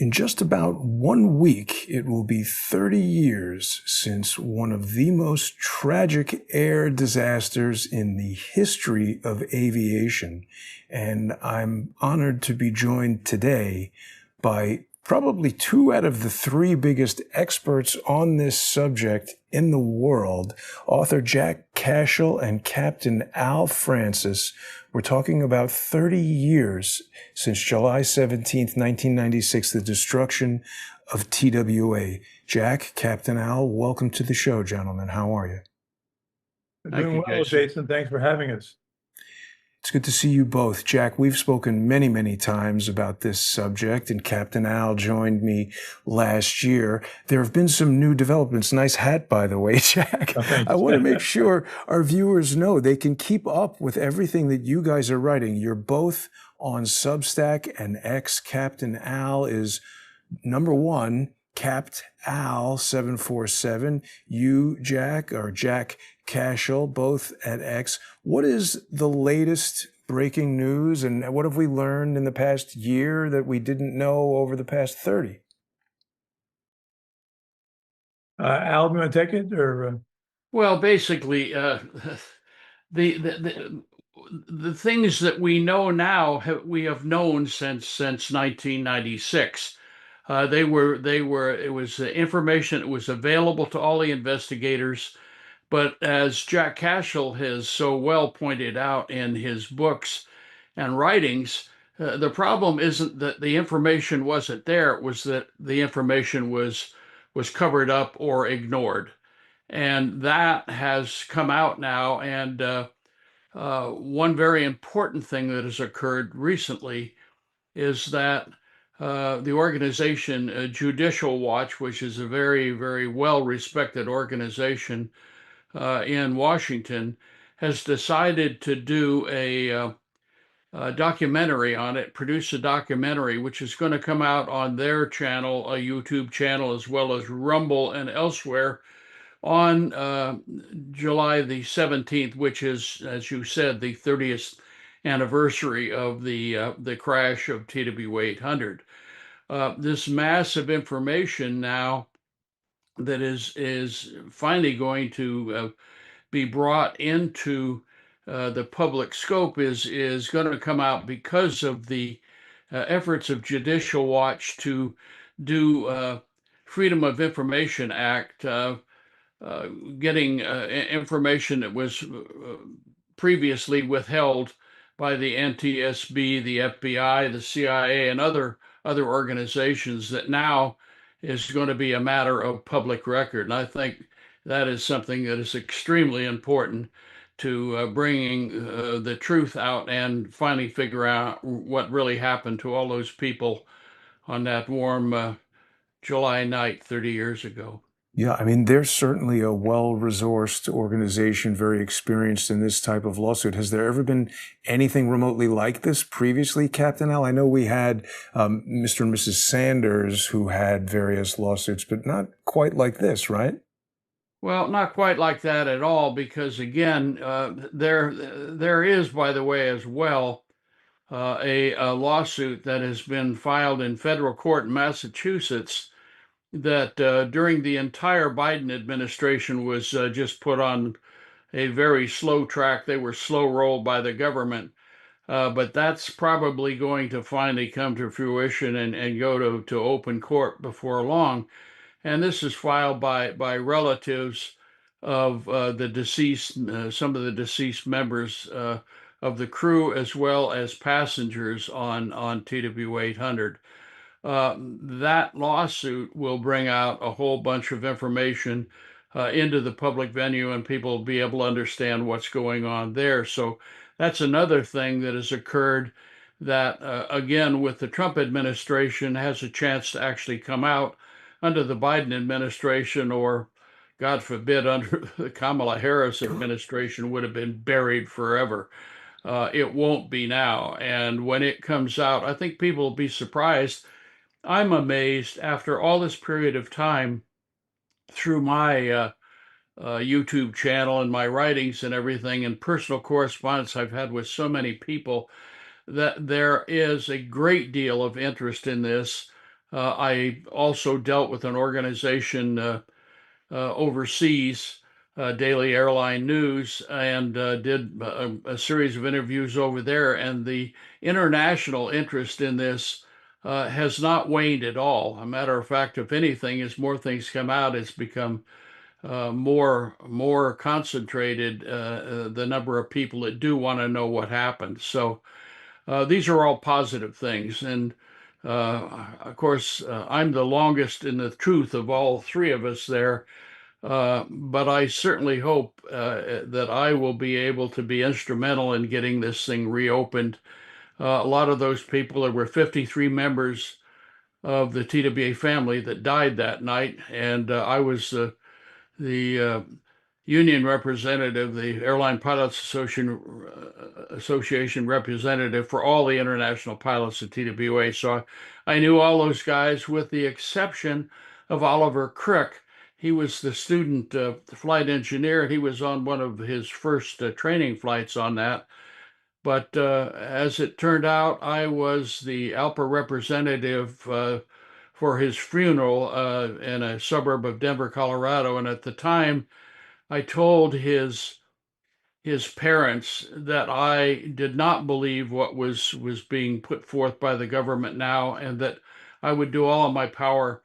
In just about 1 week, it will be 30 years since one of the most tragic air disasters in the history of aviation, and I'm honored to be joined today by probably two out of the three biggest experts on this subject in the world, author Jack Cashill and Captain Al Francis. We're talking about 30 years since July 17th, 1996, the destruction of TWA. Jack, Captain Al, welcome to the show, gentlemen. How are you? Thank Doing you, well, Jason. Jason. Thanks for having us. It's good to see you both. Jack, we've spoken many, many times about this subject, and Captain Al joined me last year. There have been some new developments. Nice hat, by the way, Jack. Oh, thanks. I want to make sure our viewers know they can keep up with everything that you guys are writing. You're both on Substack, and X. Captain Al is number one, Capt Al 747. You, Jack, or Jack Cashill, both at X. What is the latest breaking news, and what have we learned in the past year that we didn't know over the past 30? Al, you want to take it? Or Well, basically, the, the the things that we know now we have known since 1996. It was information that was available to all the investigators. But as Jack Cashill has so well pointed out in his books and writings, the problem isn't that the information wasn't there; it was that the information was covered up or ignored, and that has come out now. And one very important thing that has occurred recently is that the organization Judicial Watch, which is a very, very well respected organization in Washington, has decided to do a documentary on it, produce a documentary, which is going to come out on their channel, a YouTube channel, as well as Rumble and elsewhere on July the 17th, which is, as you said, the 30th anniversary of the crash of TWA 800. This massive information now that is finally going to be brought into the public scope is going to come out because of the efforts of Judicial Watch to do Freedom of Information Act, getting information that was previously withheld by the NTSB, the FBI, the CIA, and other organizations that now is going to be a matter of public record. And I think that is something that is extremely important to bringing the truth out and finally figure out what really happened to all those people on that warm July night 30 years ago. Yeah, I mean, they're certainly a well-resourced organization, very experienced in this type of lawsuit. Has there ever been anything remotely like this previously, Captain Al? I know we had Mr. and Mrs. Sanders who had various lawsuits, but not quite like this, right? Well, not quite like that at all, because again, there is, by the way, as well, a lawsuit that has been filed in federal court in Massachusetts that during the entire Biden administration was just put on a very slow track. They were slow rolled by the government, but that's probably going to finally come to fruition and go to open court before long. And this is filed by relatives of the deceased, some of the deceased members of the crew, as well as passengers on TW 800. That lawsuit will bring out a whole bunch of information into the public venue, and people will be able to understand what's going on there. So that's another thing that has occurred that, again, with the Trump administration, has a chance to actually come out. Under the Biden administration, or God forbid, under the Kamala Harris administration, would have been buried forever. It won't be now. And when it comes out, I think people will be surprised. I'm amazed after all this period of time through my YouTube channel and my writings and everything and personal correspondence I've had with so many people that there is a great deal of interest in this. I also dealt with an organization overseas, Daily Airline News, and did a series of interviews over there. And the international interest in this has not waned at all. A matter of fact, if anything, as more things come out, it's become more concentrated, the number of people that do want to know what happened. So these are all positive things. And of course, I'm the longest in the truth of all three of us there. But I certainly hope that I will be able to be instrumental in getting this thing reopened. A lot of those people, there were 53 members of the TWA family that died that night, and I was the union representative, the Airline Pilots Association representative for all the international pilots at TWA. So I knew all those guys with the exception of Oliver Crick. He was the student flight engineer. He was on one of his first training flights on that. But as it turned out, I was the ALPA representative for his funeral in a suburb of Denver, Colorado. And at the time, I told his parents that I did not believe what was being put forth by the government now, and that I would do all in my power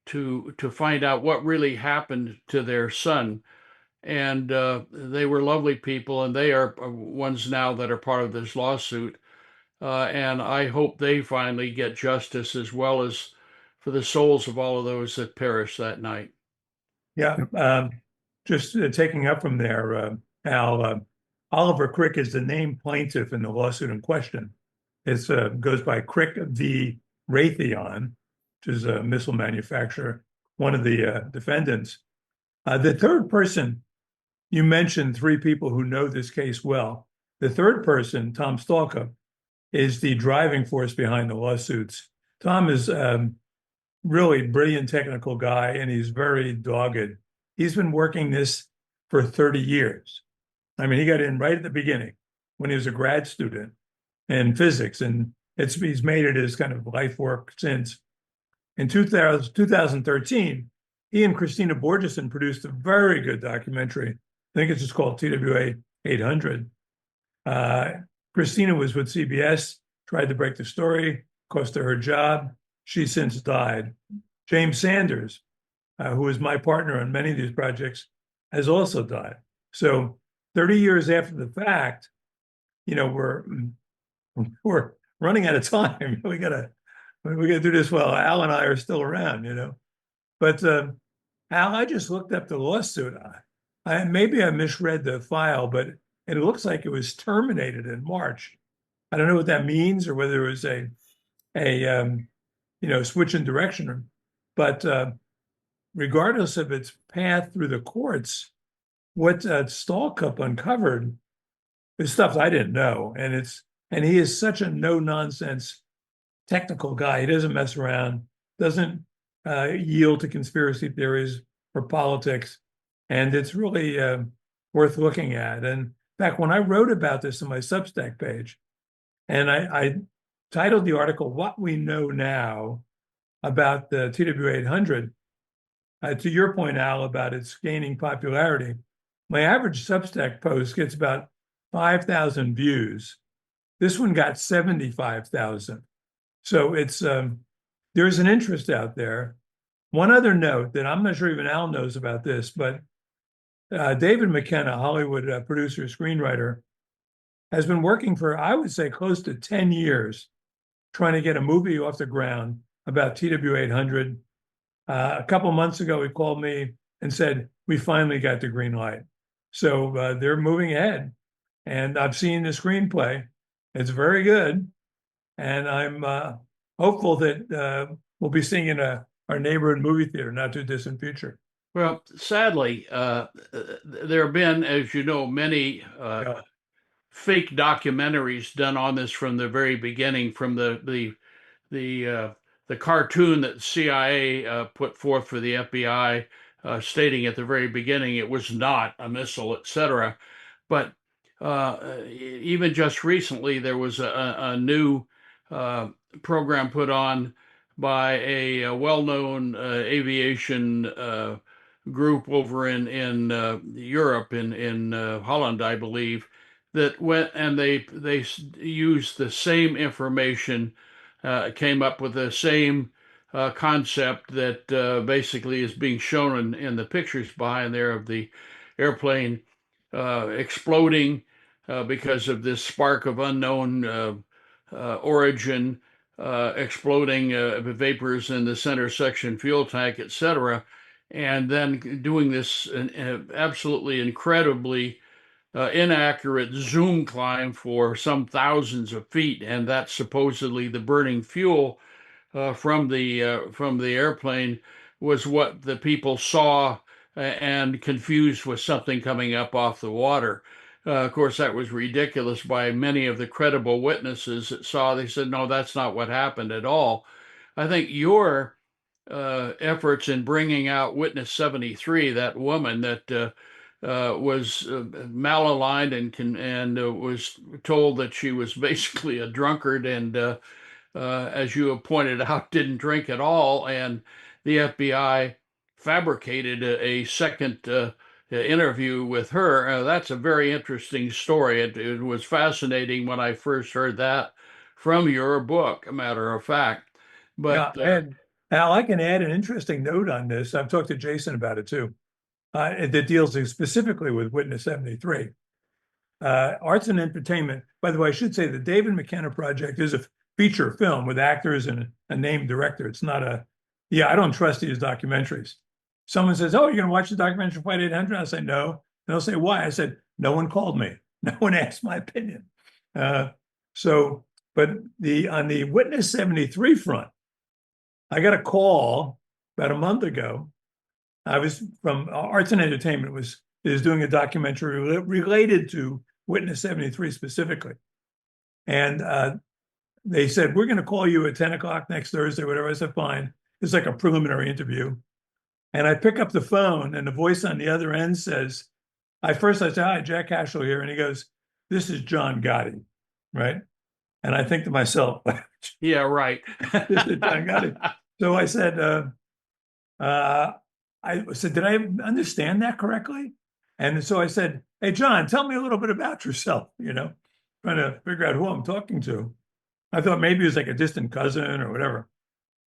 to find out what really happened to their son. And they were lovely people, and they are ones now that are part of this lawsuit. And I hope they finally get justice, as well as for the souls of all of those that perished that night. Yeah, just taking up from there, Al, Oliver Crick is the named plaintiff in the lawsuit in question. It goes by Crick v. Raytheon, which is a missile manufacturer, one of the defendants. The third person, you mentioned three people who know this case well. The third person, Tom Stalkup, is the driving force behind the lawsuits. Tom is really brilliant technical guy, and he's very dogged. He's been working this for 30 years. I mean, he got in right at the beginning when he was a grad student in physics, and he's made it his kind of life work since. In 2013, he and Christina Borgeson produced a very good documentary. I think it's just called TWA 800. Christina was with CBS, tried to break the story, cost her job. She's since died. James Sanders, who is my partner on many of these projects, has also died. So 30 years after the fact, we're running out of time. We gotta do this while Al and I are still around, But Al, I just looked up the lawsuit. Maybe I misread the file, but it looks like it was terminated in March. I don't know what that means, or whether it was a switch in direction. But regardless of its path through the courts, what Stalkup uncovered is stuff I didn't know, and he is such a no-nonsense technical guy. He doesn't mess around, doesn't yield to conspiracy theories or politics, and it's really worth looking at. And in fact, when I wrote about this on my Substack page, and I titled the article "What We Know Now About the TWA 800," to your point, Al, about its gaining popularity, my average Substack post gets about 5,000 views. This one got 75,000. So it's there's an interest out there. One other note that I'm not sure even Al knows about this, but David McKenna, Hollywood producer, screenwriter, has been working for, I would say, close to 10 years trying to get a movie off the ground about TWA 800. A couple of months ago, he called me and said, we finally got the green light. So they're moving ahead. And I've seen the screenplay. It's very good. And I'm hopeful that we'll be seeing it in our neighborhood movie theater, not too distant future. Well, sadly, there have been, as you know, many fake documentaries done on this from the very beginning, from the cartoon that the CIA put forth for the FBI, stating at the very beginning it was not a missile, etc. But even just recently, there was a new program put on by a well-known aviation group over in Europe, in Holland, I believe, that went and they used the same information, came up with the same concept that basically is being shown in the pictures behind there of the airplane exploding because of this spark of unknown origin, exploding vapors in the center section fuel tank, etc., and then doing this absolutely incredibly inaccurate zoom climb for some thousands of feet, and that's supposedly the burning fuel from the airplane was what the people saw and confused with something coming up off the water. Of course, that was ridiculous by many of the credible witnesses that saw. They said, no, that's not what happened at all. I think your efforts in bringing out Witness 73, that woman that was malaligned and was told that she was basically a drunkard and as you have pointed out, didn't drink at all, and the FBI fabricated a second interview with her. That's a very interesting story. It was fascinating when I first heard that from your book, a matter of fact. Yeah, But and Al, I can add an interesting note on this. I've talked to Jason about it too, that deals specifically with Witness 73. Arts and Entertainment, by the way, I should say the David McKenna Project is a feature film with actors and a named director. It's not yeah, I don't trust these documentaries. Someone says, oh, you're going to watch the documentary Flight 800? I say, no. And they'll say, why? I said, no one called me. No one asked my opinion. So, but on the Witness 73 front, I got a call about a month ago. I was from Arts and Entertainment is doing a documentary related to Witness 73 specifically. And they said, we're going to call you at 10 o'clock next Thursday, whatever. I said, fine. It's like a preliminary interview. And I pick up the phone and the voice on the other end says, I said, hi, Jack Cashill here. And he goes, this is John Gotti, right? And I think to myself, yeah, right. this is John Gotti. So I said, did I understand that correctly? And so I said, hey, John, tell me a little bit about yourself, trying to figure out who I'm talking to. I thought maybe he was like a distant cousin or whatever.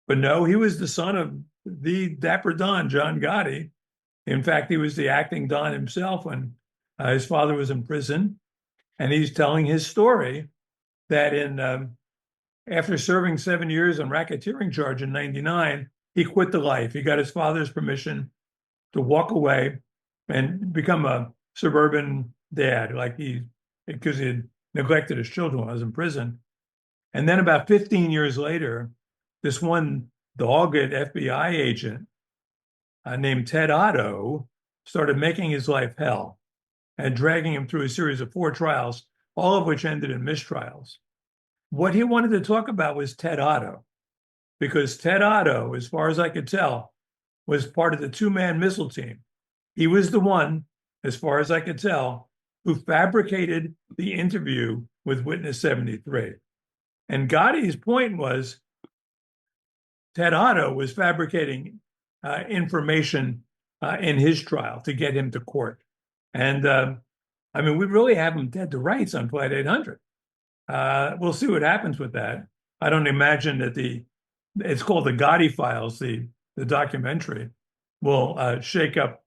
But no, he was the son of the Dapper Don, John Gotti. In fact, he was the acting Don himself when his father was in prison. And he's telling his story that after serving 7 years on racketeering charge in 99, he quit the life. He got his father's permission to walk away and become a suburban dad, because he had neglected his children while he was in prison. And then about 15 years later, this one dogged FBI agent named Ted Otto started making his life hell and dragging him through a series of 4 trials, all of which ended in mistrials. What he wanted to talk about was Ted Otto, because Ted Otto, as far as I could tell, was part of the 2-man missile team. He was the one, as far as I could tell, who fabricated the interview with Witness 73. And Gotti's point was Ted Otto was fabricating information in his trial to get him to court. And we really have him dead to rights on Flight 800. We'll see what happens with that. I don't imagine that it's called the Gotti Files, the documentary, will shake up,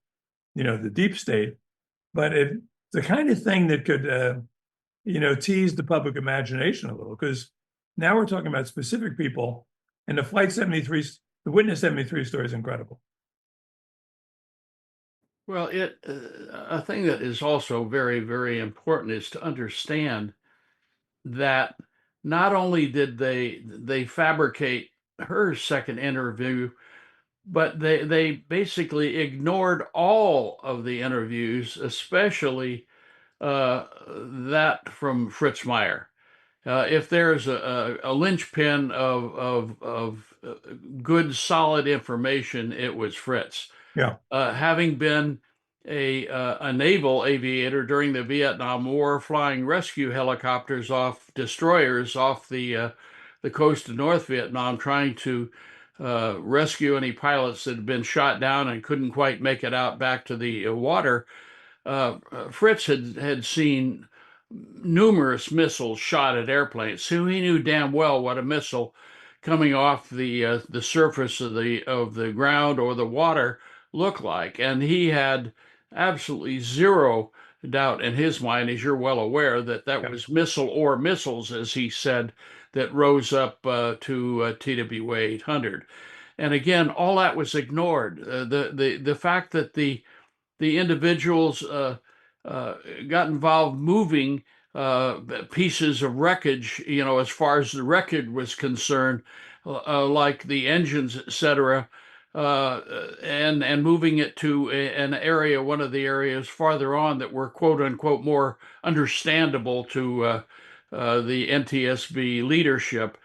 the deep state. But it's the kind of thing that could, tease the public imagination a little, because now we're talking about specific people, and the Witness 73 story is incredible. Well, a thing that is also very, very important is to understand that not only did they fabricate her second interview, but they basically ignored all of the interviews, especially that from Fritz Meyer. If there's a linchpin of good, solid information, it was Fritz. Yeah. Having been a naval aviator during the Vietnam War, flying rescue helicopters off destroyers off the the coast of North Vietnam trying to rescue any pilots that had been shot down and couldn't quite make it out back to the water. Fritz had seen numerous missiles shot at airplanes, so he knew damn well what a missile coming off the surface of the ground or the water looked like, and he had absolutely zero doubt in his mind, as you're well aware, that that was missile or missiles, as he said, that rose up to TWA 800. And again, all that was ignored. The fact that the individuals got involved moving pieces of wreckage, as far as the wreckage was concerned, like the engines, etc., and moving it to an area, one of the areas farther on that were quote unquote more understandable to the NTSB leadership.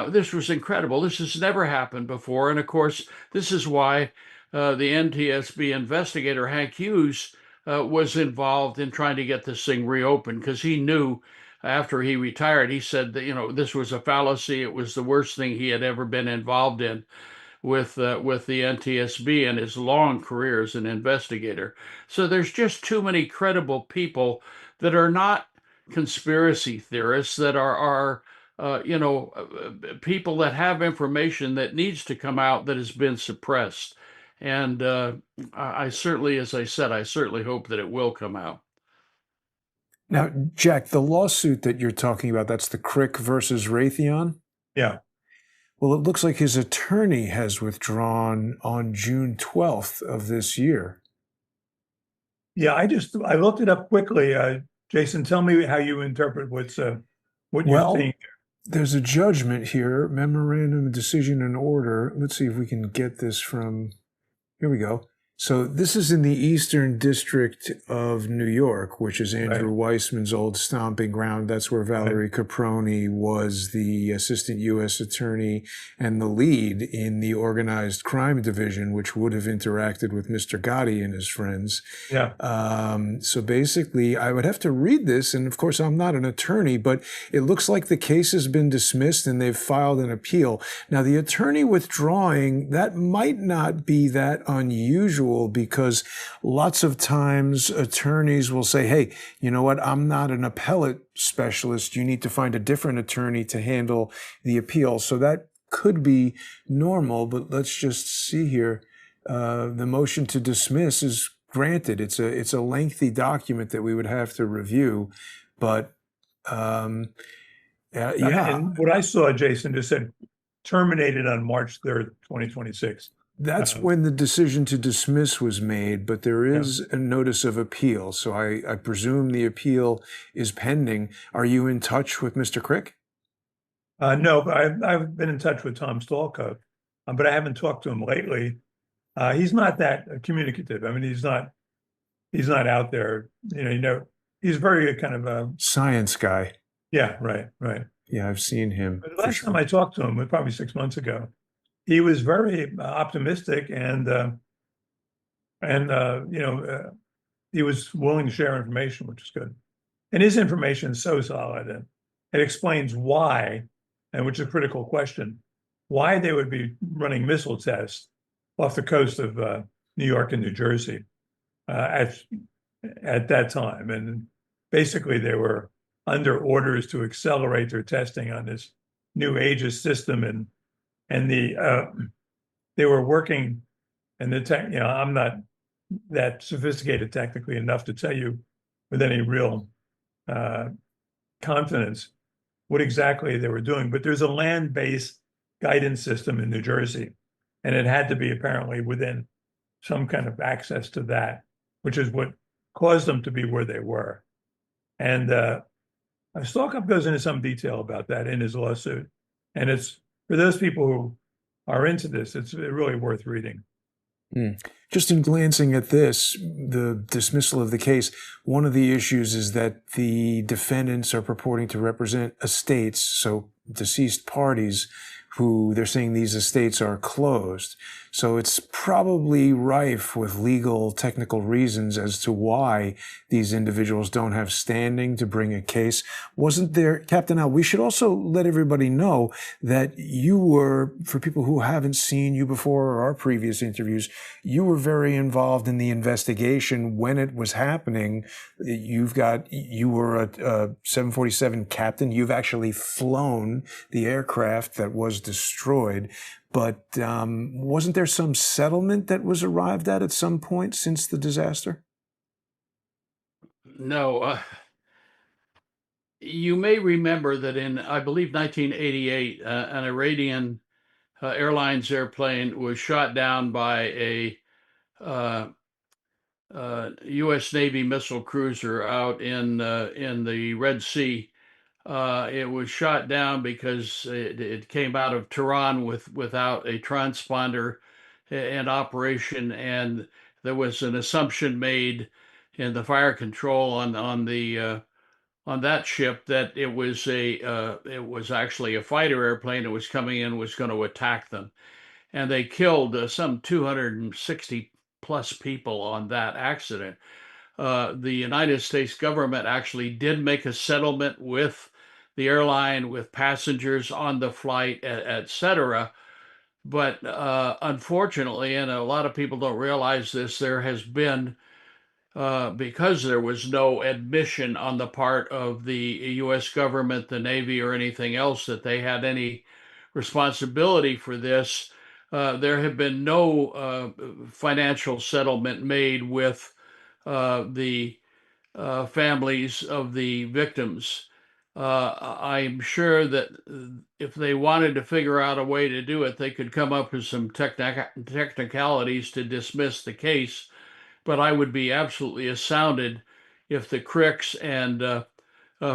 This was incredible. This has never happened before. And of course, this is why the NTSB investigator, Hank Hughes, was involved in trying to get this thing reopened, because he knew after he retired, he said that, this was a fallacy. It was the worst thing he had ever been involved in with the NTSB and his long career as an investigator. So there's just too many credible people that are not conspiracy theorists, that are people that have information that needs to come out that has been suppressed. And I certainly, as I said, I certainly hope that it will come out. Now, Jack, the lawsuit that you're talking about, that's the Crick versus Raytheon? Yeah. Well, it looks like his attorney has withdrawn on June 12th of this year. Yeah, I looked it up quickly. Jason, tell me how you interpret what you're seeing. There's a judgment here, memorandum, decision, and order. Let's see if we can get this from, here we go. So this is in the Eastern District of New York, which is Andrew Weissman's old stomping ground. That's where Valerie Caproni was the assistant U.S. attorney and the lead in the organized crime division, which would have interacted with Mr. Gotti and his friends. Yeah. So basically, I would have to read this, and of course, I'm not an attorney, but it looks like the case has been dismissed and they've filed an appeal. Now, the attorney withdrawing, that might not be that unusual, because lots of times attorneys will say, hey, you know what, I'm not an appellate specialist. You need to find a different attorney to handle the appeal. So that could be normal, but let's just see here. The motion to dismiss is granted. It's a lengthy document that we would have to review, but yeah. And what I saw, Jason, just said terminated on March 3rd, 2026. That's when the decision to dismiss was made, but there is a notice of appeal. So I presume the appeal is pending. Are you in touch with Mr. Crick? No, but I've been in touch with Tom Stalcup, but I haven't talked to him lately. He's not that communicative. I mean, he's not out there. He's very kind of a science guy. Yeah, right. Yeah, I've seen him. But the last time I talked to him was probably 6 months ago. He was very optimistic, and he was willing to share information, which is good. And his information is so solid, and it explains why, and which is a critical question, why they would be running missile tests off the coast of New York and New Jersey at that time. And basically, they were under orders to accelerate their testing on this new Aegis system, and they were working, and I'm not that sophisticated technically enough to tell you with any real confidence what exactly they were doing, but there's a land-based guidance system in New Jersey, and it had to be apparently within some kind of access to that, which is what caused them to be where they were. And Stalkup goes into some detail about that in his lawsuit, and it's, for those people who are into this, it's really worth reading. Just in glancing at this, the dismissal of the case, one of the issues is that the defendants are purporting to represent estates, so deceased parties, who they're saying these estates are closed. So it's probably rife with legal technical reasons as to why these individuals don't have standing to bring a case. Wasn't there, Captain Al, we should also let everybody know that you were, for people who haven't seen you before or our previous interviews, you were very involved in the investigation when it was happening. You were a 747 captain. You've actually flown the aircraft that was destroyed. But wasn't there some settlement that was arrived at some point since the disaster? No, you may remember that in, I believe, 1988, an Iranian Airlines airplane was shot down by a U.S. Navy missile cruiser out in the Red Sea. It was shot down because it came out of Tehran without a transponder in operation, and there was an assumption made in the fire control on that ship that it was actually a fighter airplane that was coming in, was going to attack them, and they killed some 260 plus people on that accident. The United States government actually did make a settlement with the airline, with passengers on the flight, etc. But unfortunately, and a lot of people don't realize this, there has been, because there was no admission on the part of the U.S. government, the Navy, or anything else that they had any responsibility for this, there have been no financial settlement made with the families of the victims. I'm sure that if they wanted to figure out a way to do it, they could come up with some technicalities to dismiss the case. But I would be absolutely astounded if the Cricks and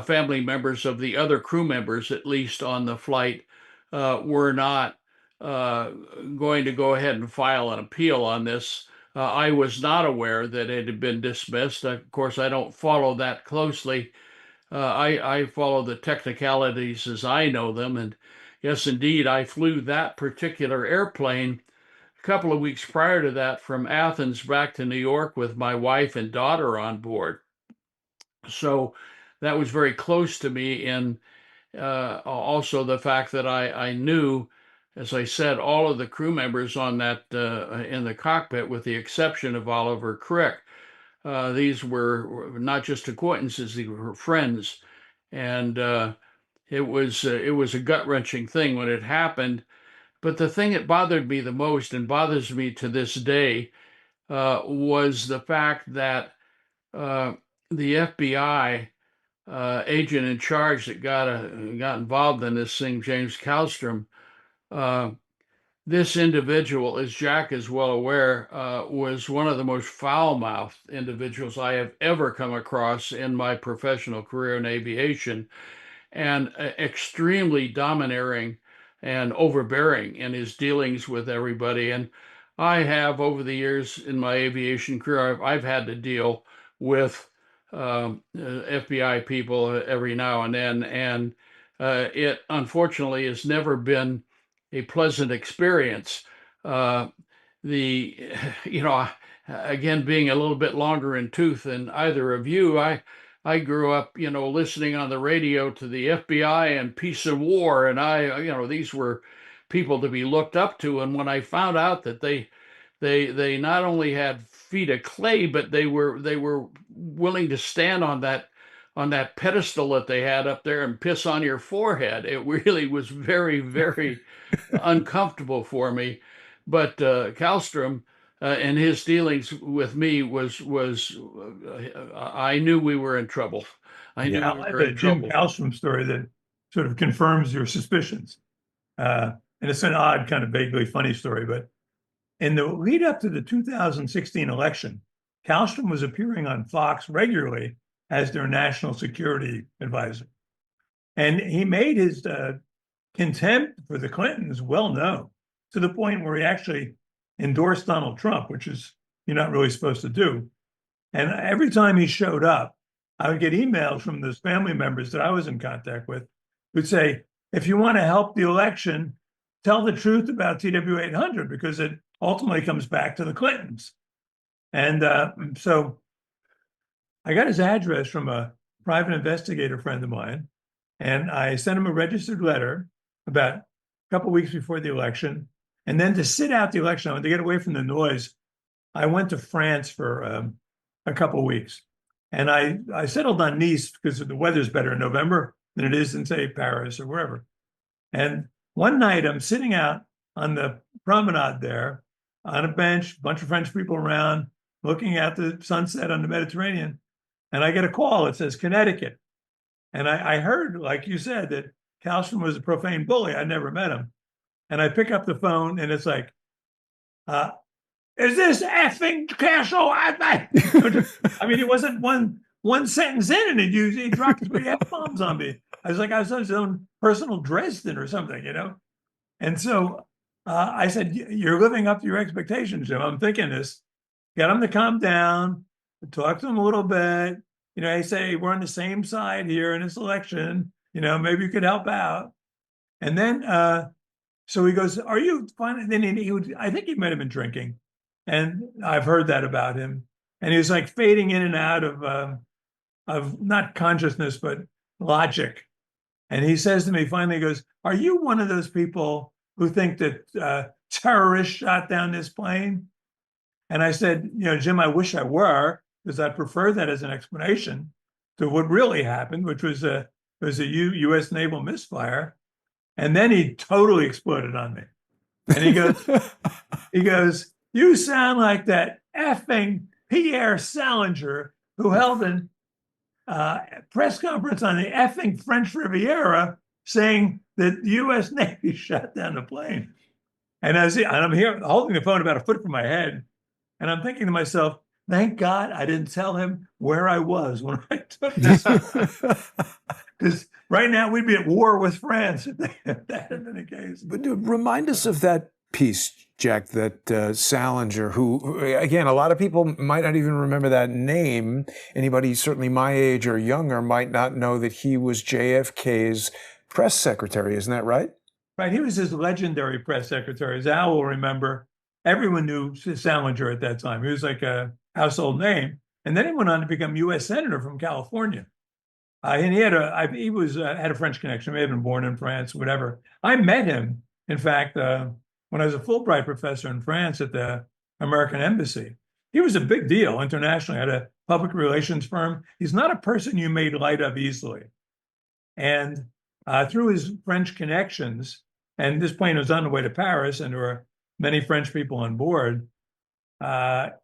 family members of the other crew members, at least on the flight, were not uh, going to go ahead and file an appeal on this. I was not aware that it had been dismissed. Of course, I don't follow that closely. I follow the technicalities as I know them. And yes, indeed, I flew that particular airplane a couple of weeks prior to that from Athens back to New York with my wife and daughter on board. So that was very close to me. And also the fact that I knew, as I said, all of the crew members on that in the cockpit, with the exception of Oliver Crick. These were not just acquaintances; these were friends, and it was a gut wrenching thing when it happened. But the thing that bothered me the most, and bothers me to this day, was the fact that uh, the FBI agent in charge that got involved in this thing, James Kallstrom, uh, this individual, as Jack is well aware, was one of the most foul-mouthed individuals I have ever come across in my professional career in aviation, and extremely domineering and overbearing in his dealings with everybody. And I have, over the years in my aviation career, I've had to deal with FBI people every now and then, and it unfortunately has never been a pleasant experience. Uh, the you know Again, being a little bit longer in tooth than either of you, I grew up, listening on the radio to the FBI and peace and war, and these were people to be looked up to. And when I found out that they not only had feet of clay, but they were willing to stand on that pedestal that they had up there and piss on your forehead, it really was very, very uncomfortable for me. But Kallstrom and his dealings with me I knew we were in trouble. I knew Yeah, we I have were a in Jim trouble. Kallstrom story that sort of confirms your suspicions. And it's an odd, kind of vaguely funny story, but in the lead up to the 2016 election, Kallstrom was appearing on Fox regularly as their national security advisor. And he made his contempt for the Clintons well known, to the point where he actually endorsed Donald Trump, which is you're not really supposed to do. And every time he showed up, I would get emails from those family members that I was in contact with who'd say, if you want to help the election, tell the truth about TW 800, because ultimately comes back to the Clintons. And so I got his address from a private investigator friend of mine, and I sent him a registered letter about a couple of weeks before the election. And then to sit out the election, I wanted to get away from the noise. I went to France for a couple of weeks. And I settled on Nice because the weather's better in November than it is in, say, Paris or wherever. And one night I'm sitting out on the promenade there on a bench, a bunch of French people around, looking at the sunset on the Mediterranean. And I get a call. It says Connecticut. And I heard, like you said, that Kallstrom was a profane bully. I never met him. And I pick up the phone and it's like, uh, is this effing Cashill? I mean, it wasn't one sentence in and he dropped 3 F-bombs on me. I was like, I was his own personal Dresden or something, you know? And so I said, you're living up to your expectations, Jim. I'm thinking this. Get him to calm down, talk to him a little bit. You know, I say, we're on the same side here in this election. You know, maybe you could help out. And then, so he goes, are you fine? And then he would, I think he might have been drinking. And I've heard that about him. And he was like fading in and out of not consciousness, but logic. And he says to me, finally, he goes, are you one of those people who think that terrorists shot down this plane? And I said, you know, Jim, I wish I were, because I'd prefer that as an explanation to what really happened, which was a U.S. naval misfire. And then he totally exploded on me. And he goes, you sound like that effing Pierre Salinger who held a press conference on the effing French Riviera saying that the U.S. Navy shot down the plane. And I'm here holding the phone about a foot from my head. And I'm thinking to myself, thank God I didn't tell him where I was when I took this. Because right now we'd be at war with France if that had been the case. But remind us of that piece, Jack, that Salinger, who, again, a lot of people might not even remember that name. Anybody certainly my age or younger might not know that he was JFK's press secretary. Isn't that right? Right. He was his legendary press secretary. As Al will remember, everyone knew Salinger at that time. He was like a household name. And then he went on to become U.S. Senator from California. And he had had a French connection. He may have been born in France, whatever. I met him, in fact, when I was a Fulbright professor in France at the American Embassy. He was a big deal internationally. Had a public relations firm. He's not a person you made light of easily. And through his French connections, and this plane was on the way to Paris, and there were many French people on board,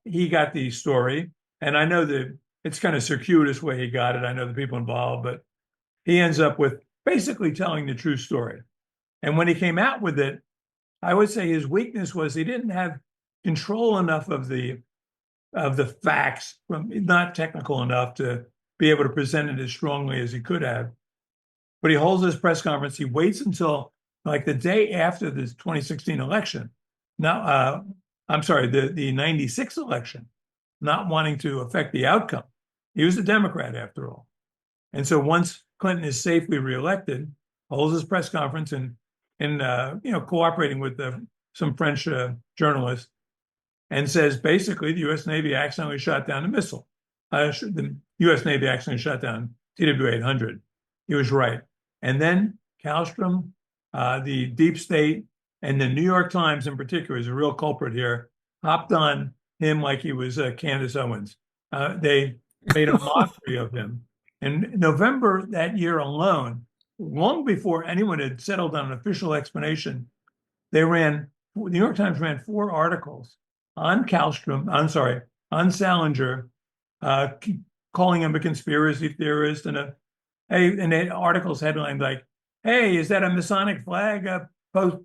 he got the story. And I know that it's kind of circuitous way he got it. I know the people involved, but he ends up with basically telling the true story. And when he came out with it, I would say his weakness was he didn't have control enough of the facts, not technical enough to be able to present it as strongly as he could have. But he holds his press conference. He waits until like the day after the 2016 election. Now, I'm sorry, the 96 election, not wanting to affect the outcome. He was a Democrat after all. And so once Clinton is safely reelected, holds his press conference and cooperating with some French journalists, and says basically the U.S. Navy accidentally shot down a missile. The U.S. Navy accidentally shot down TWA 800. He was right. And then Kallstrom, the deep state, and the New York Times in particular is a real culprit here, hopped on him like he was Candace Owens. They made a mockery of him. In November that year alone, long before anyone had settled on an official explanation, the New York Times ran 4 articles on on Salinger, calling him a conspiracy theorist, and the articles headlined like, "Hey, is that a Masonic flag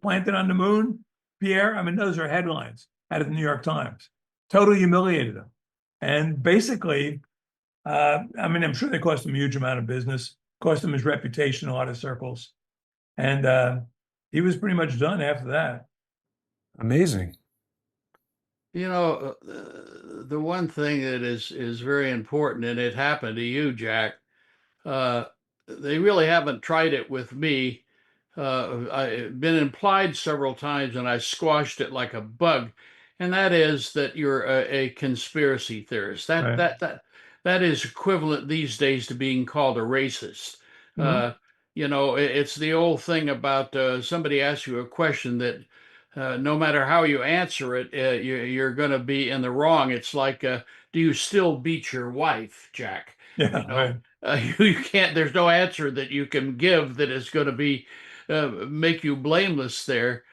planted on the moon, Pierre?" I mean, those are headlines out of the New York Times. Totally humiliated him, and basically, I'm sure they cost him a huge amount of business, cost him his reputation in a lot of circles, and he was pretty much done after that. Amazing. You know, the one thing that is very important, and it happened to you, Jack, they really haven't tried it with me. I've been implied several times, and I squashed it like a bug. and that is that you're a conspiracy theorist. Right. That is equivalent these days to being called a racist. Mhm. Uh, it's the old thing about somebody asks you a question that no matter how you answer it, you're going to be in the wrong. It's like, do you still beat your wife, Jack? You Yeah, know, right. you can't. There's no answer that you can give that is going to be make you blameless there.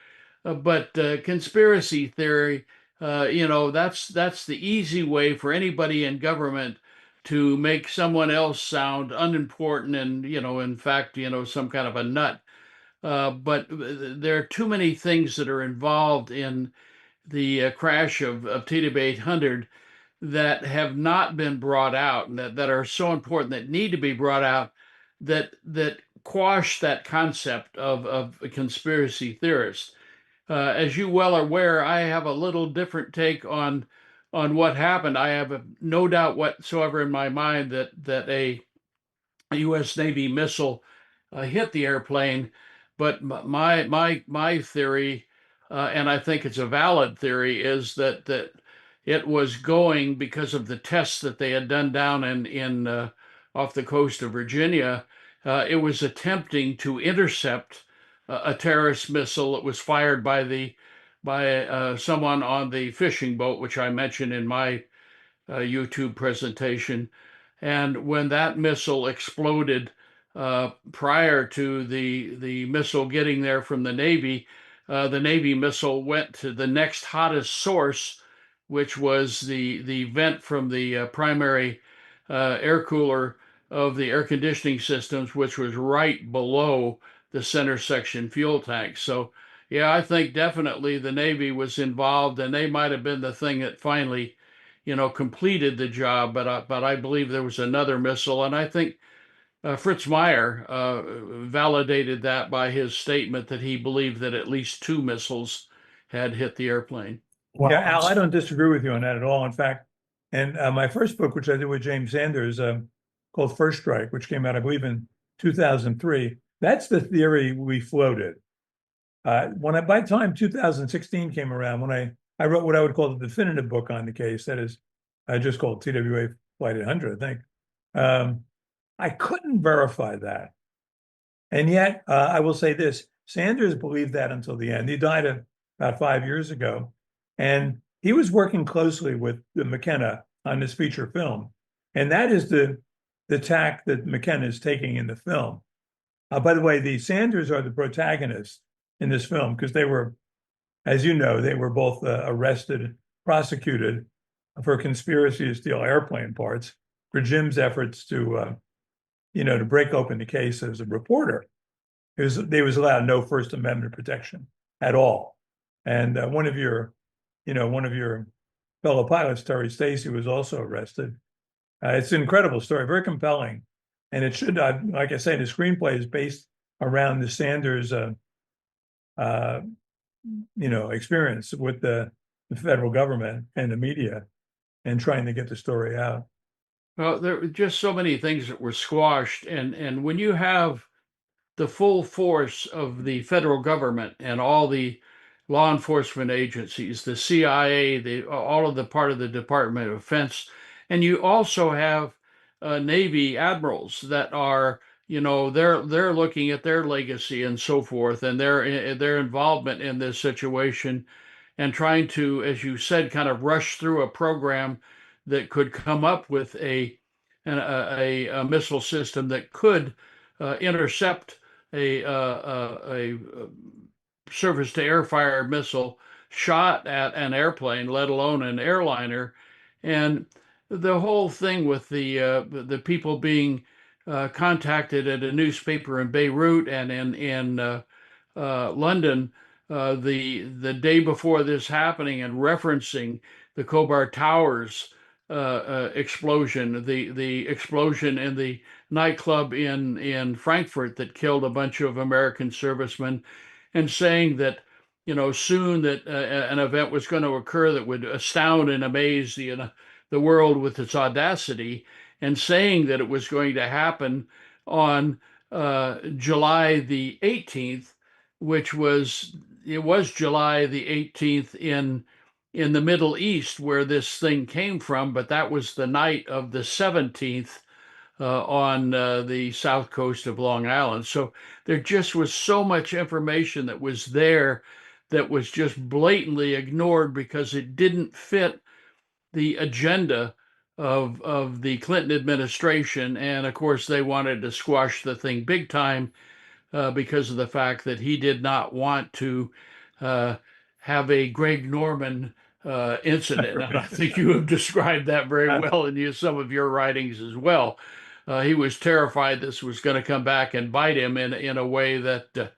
But conspiracy theory, that's the easy way for anybody in government to make someone else sound unimportant and, in fact, some kind of a nut. But there are too many things that are involved in the crash of TWA 800 that have not been brought out and that are so important that need to be brought out that quash that concept of a conspiracy theorist. As you well are aware, I have a little different take on what happened. I have no doubt whatsoever in my mind that a U.S. Navy missile hit the airplane, but my theory, and I think it's a valid theory, is that it was going because of the tests that they had done down in off the coast of Virginia. It was attempting to intercept a terrorist missile that was fired by someone on the fishing boat, which I mentioned in my YouTube presentation. And when that missile exploded prior to the missile getting there from the Navy missile went to the next hottest source, which was the vent from the primary air cooler of the air conditioning systems, which was right below the center section fuel tank. So, yeah, I think definitely the Navy was involved, and they might have been the thing that finally completed the job, but I believe there was another missile, and I think Fritz Meyer validated that by his statement that he believed that at least two missiles had hit the airplane. Yeah, Wow. Al, I don't disagree with you on that at all. In fact, and my first book, which I did with James Sanders, called First Strike, which came out, I believe, in 2003, that's the theory we floated. By the time 2016 came around, when I wrote what I would call the definitive book on the case, that is, I just called TWA Flight 800, I think. I couldn't verify that. And yet, I will say this, Sanders believed that until the end. He died about 5 years ago. And he was working closely with McKenna on this feature film. And that is the tack that McKenna is taking in the film. By the way, the Sanders are the protagonists in this film because they were, as you know, they were both arrested, prosecuted for conspiracy to steal airplane parts for Jim's efforts to break open the case as a reporter. They was allowed no First Amendment protection at all. And one of your fellow pilots, Terry Stacy, was also arrested. It's an incredible story, very compelling. And it should, like I say, the screenplay is based around the Sanders, experience with the federal government and the media and trying to get the story out. Well, there were just so many things that were squashed, and when you have the full force of the federal government and all the law enforcement agencies, the CIA, all of the part of the Department of Defense, and you also have Navy admirals that are, they're looking at their legacy and so forth, and their involvement in this situation, and trying to, as you said, kind of rush through a program that could come up with a missile system that could intercept a surface to air fire missile shot at an airplane, let alone an airliner. And the whole thing with the people being contacted at a newspaper in Beirut and in London the day before this happening and referencing the Kobar Towers explosion, the explosion in the nightclub in Frankfurt that killed a bunch of American servicemen, and saying that soon that an event was going to occur that would astound and amaze the world with its audacity, and saying that it was going to happen on July the 18th, which was it was July the 18th in the Middle East where this thing came from, but that was the night of the 17th on the south coast of Long Island. So there just was so much information that was there that was just blatantly ignored because it didn't fit the agenda of the Clinton administration. And of course, they wanted to squash the thing big time because of the fact that he did not want to uh, have a Greg Norman incident. And I think you have described that very well in some of your writings as well. He was terrified this was going to come back and bite him in a way that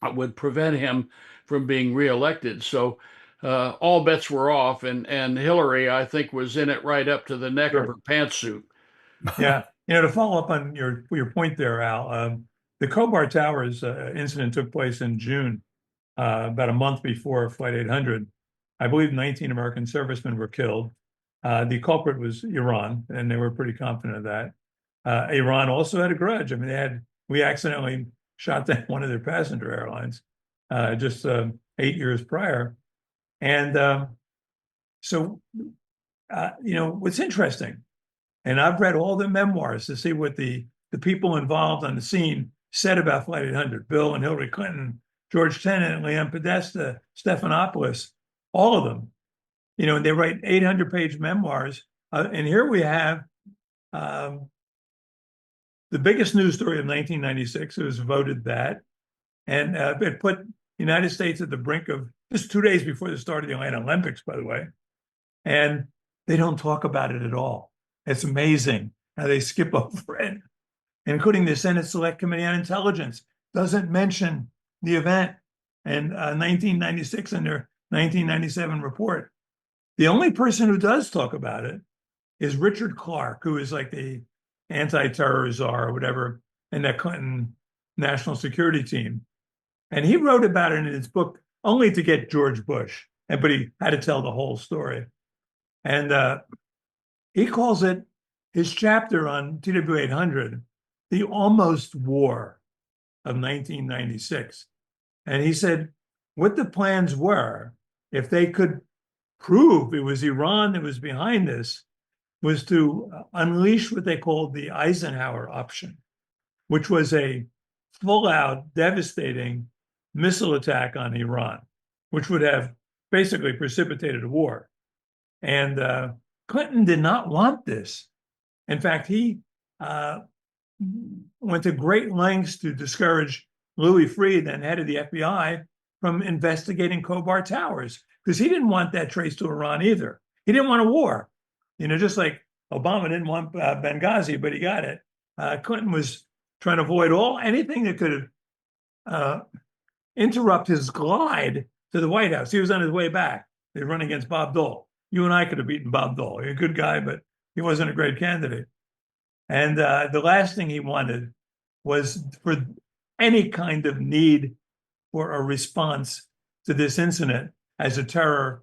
would prevent him from being reelected. So all bets were off, and Hillary, I think, was in it right up to the neck of her pantsuit. Yeah, to follow up on your point there, Al, the Khobar Towers incident took place in June, about a month before Flight 800. I believe 19 American servicemen were killed. The culprit was Iran, and they were pretty confident of that. Iran also had a grudge. I mean, we accidentally shot down one of their passenger airlines just 8 years prior. And so, what's interesting, and I've read all the memoirs to see what the people involved on the scene said about Flight 800, Bill and Hillary Clinton, George Tenet, Leon Podesta, Stephanopoulos, all of them. And they write 800-page memoirs. And here we have the biggest news story of 1996. It was voted that. And it put the United States at the brink of, just 2 days before the start of the Atlanta Olympics, by the way. And they don't talk about it at all. It's amazing how they skip over it, including the Senate Select Committee on Intelligence doesn't mention the event in 1996 in their 1997 report. The only person who does talk about it is Richard Clarke, who is like the anti-terror czar or whatever in that Clinton national security team. And he wrote about it in his book only to get George Bush, but he had to tell the whole story. And he calls it, his chapter on TWA 800, the almost war of 1996. And he said what the plans were, if they could prove it was Iran that was behind this, was to unleash what they called the Eisenhower option, which was a full-out, devastating missile attack on Iran, which would have basically precipitated a war. And Clinton did not want this. In fact, he went to great lengths to discourage Louis Freeh, then head of the FBI, from investigating Khobar Towers, because he didn't want that traced to Iran either. He didn't want a war. Just like Obama didn't want Benghazi, but he got it. Clinton was trying to avoid anything that could interrupt his glide to the White House. He was on his way back. They run against Bob Dole. You and I could have beaten Bob Dole. He's a good guy, but he wasn't a great candidate. And the last thing he wanted was for any kind of need for a response to this incident as a terror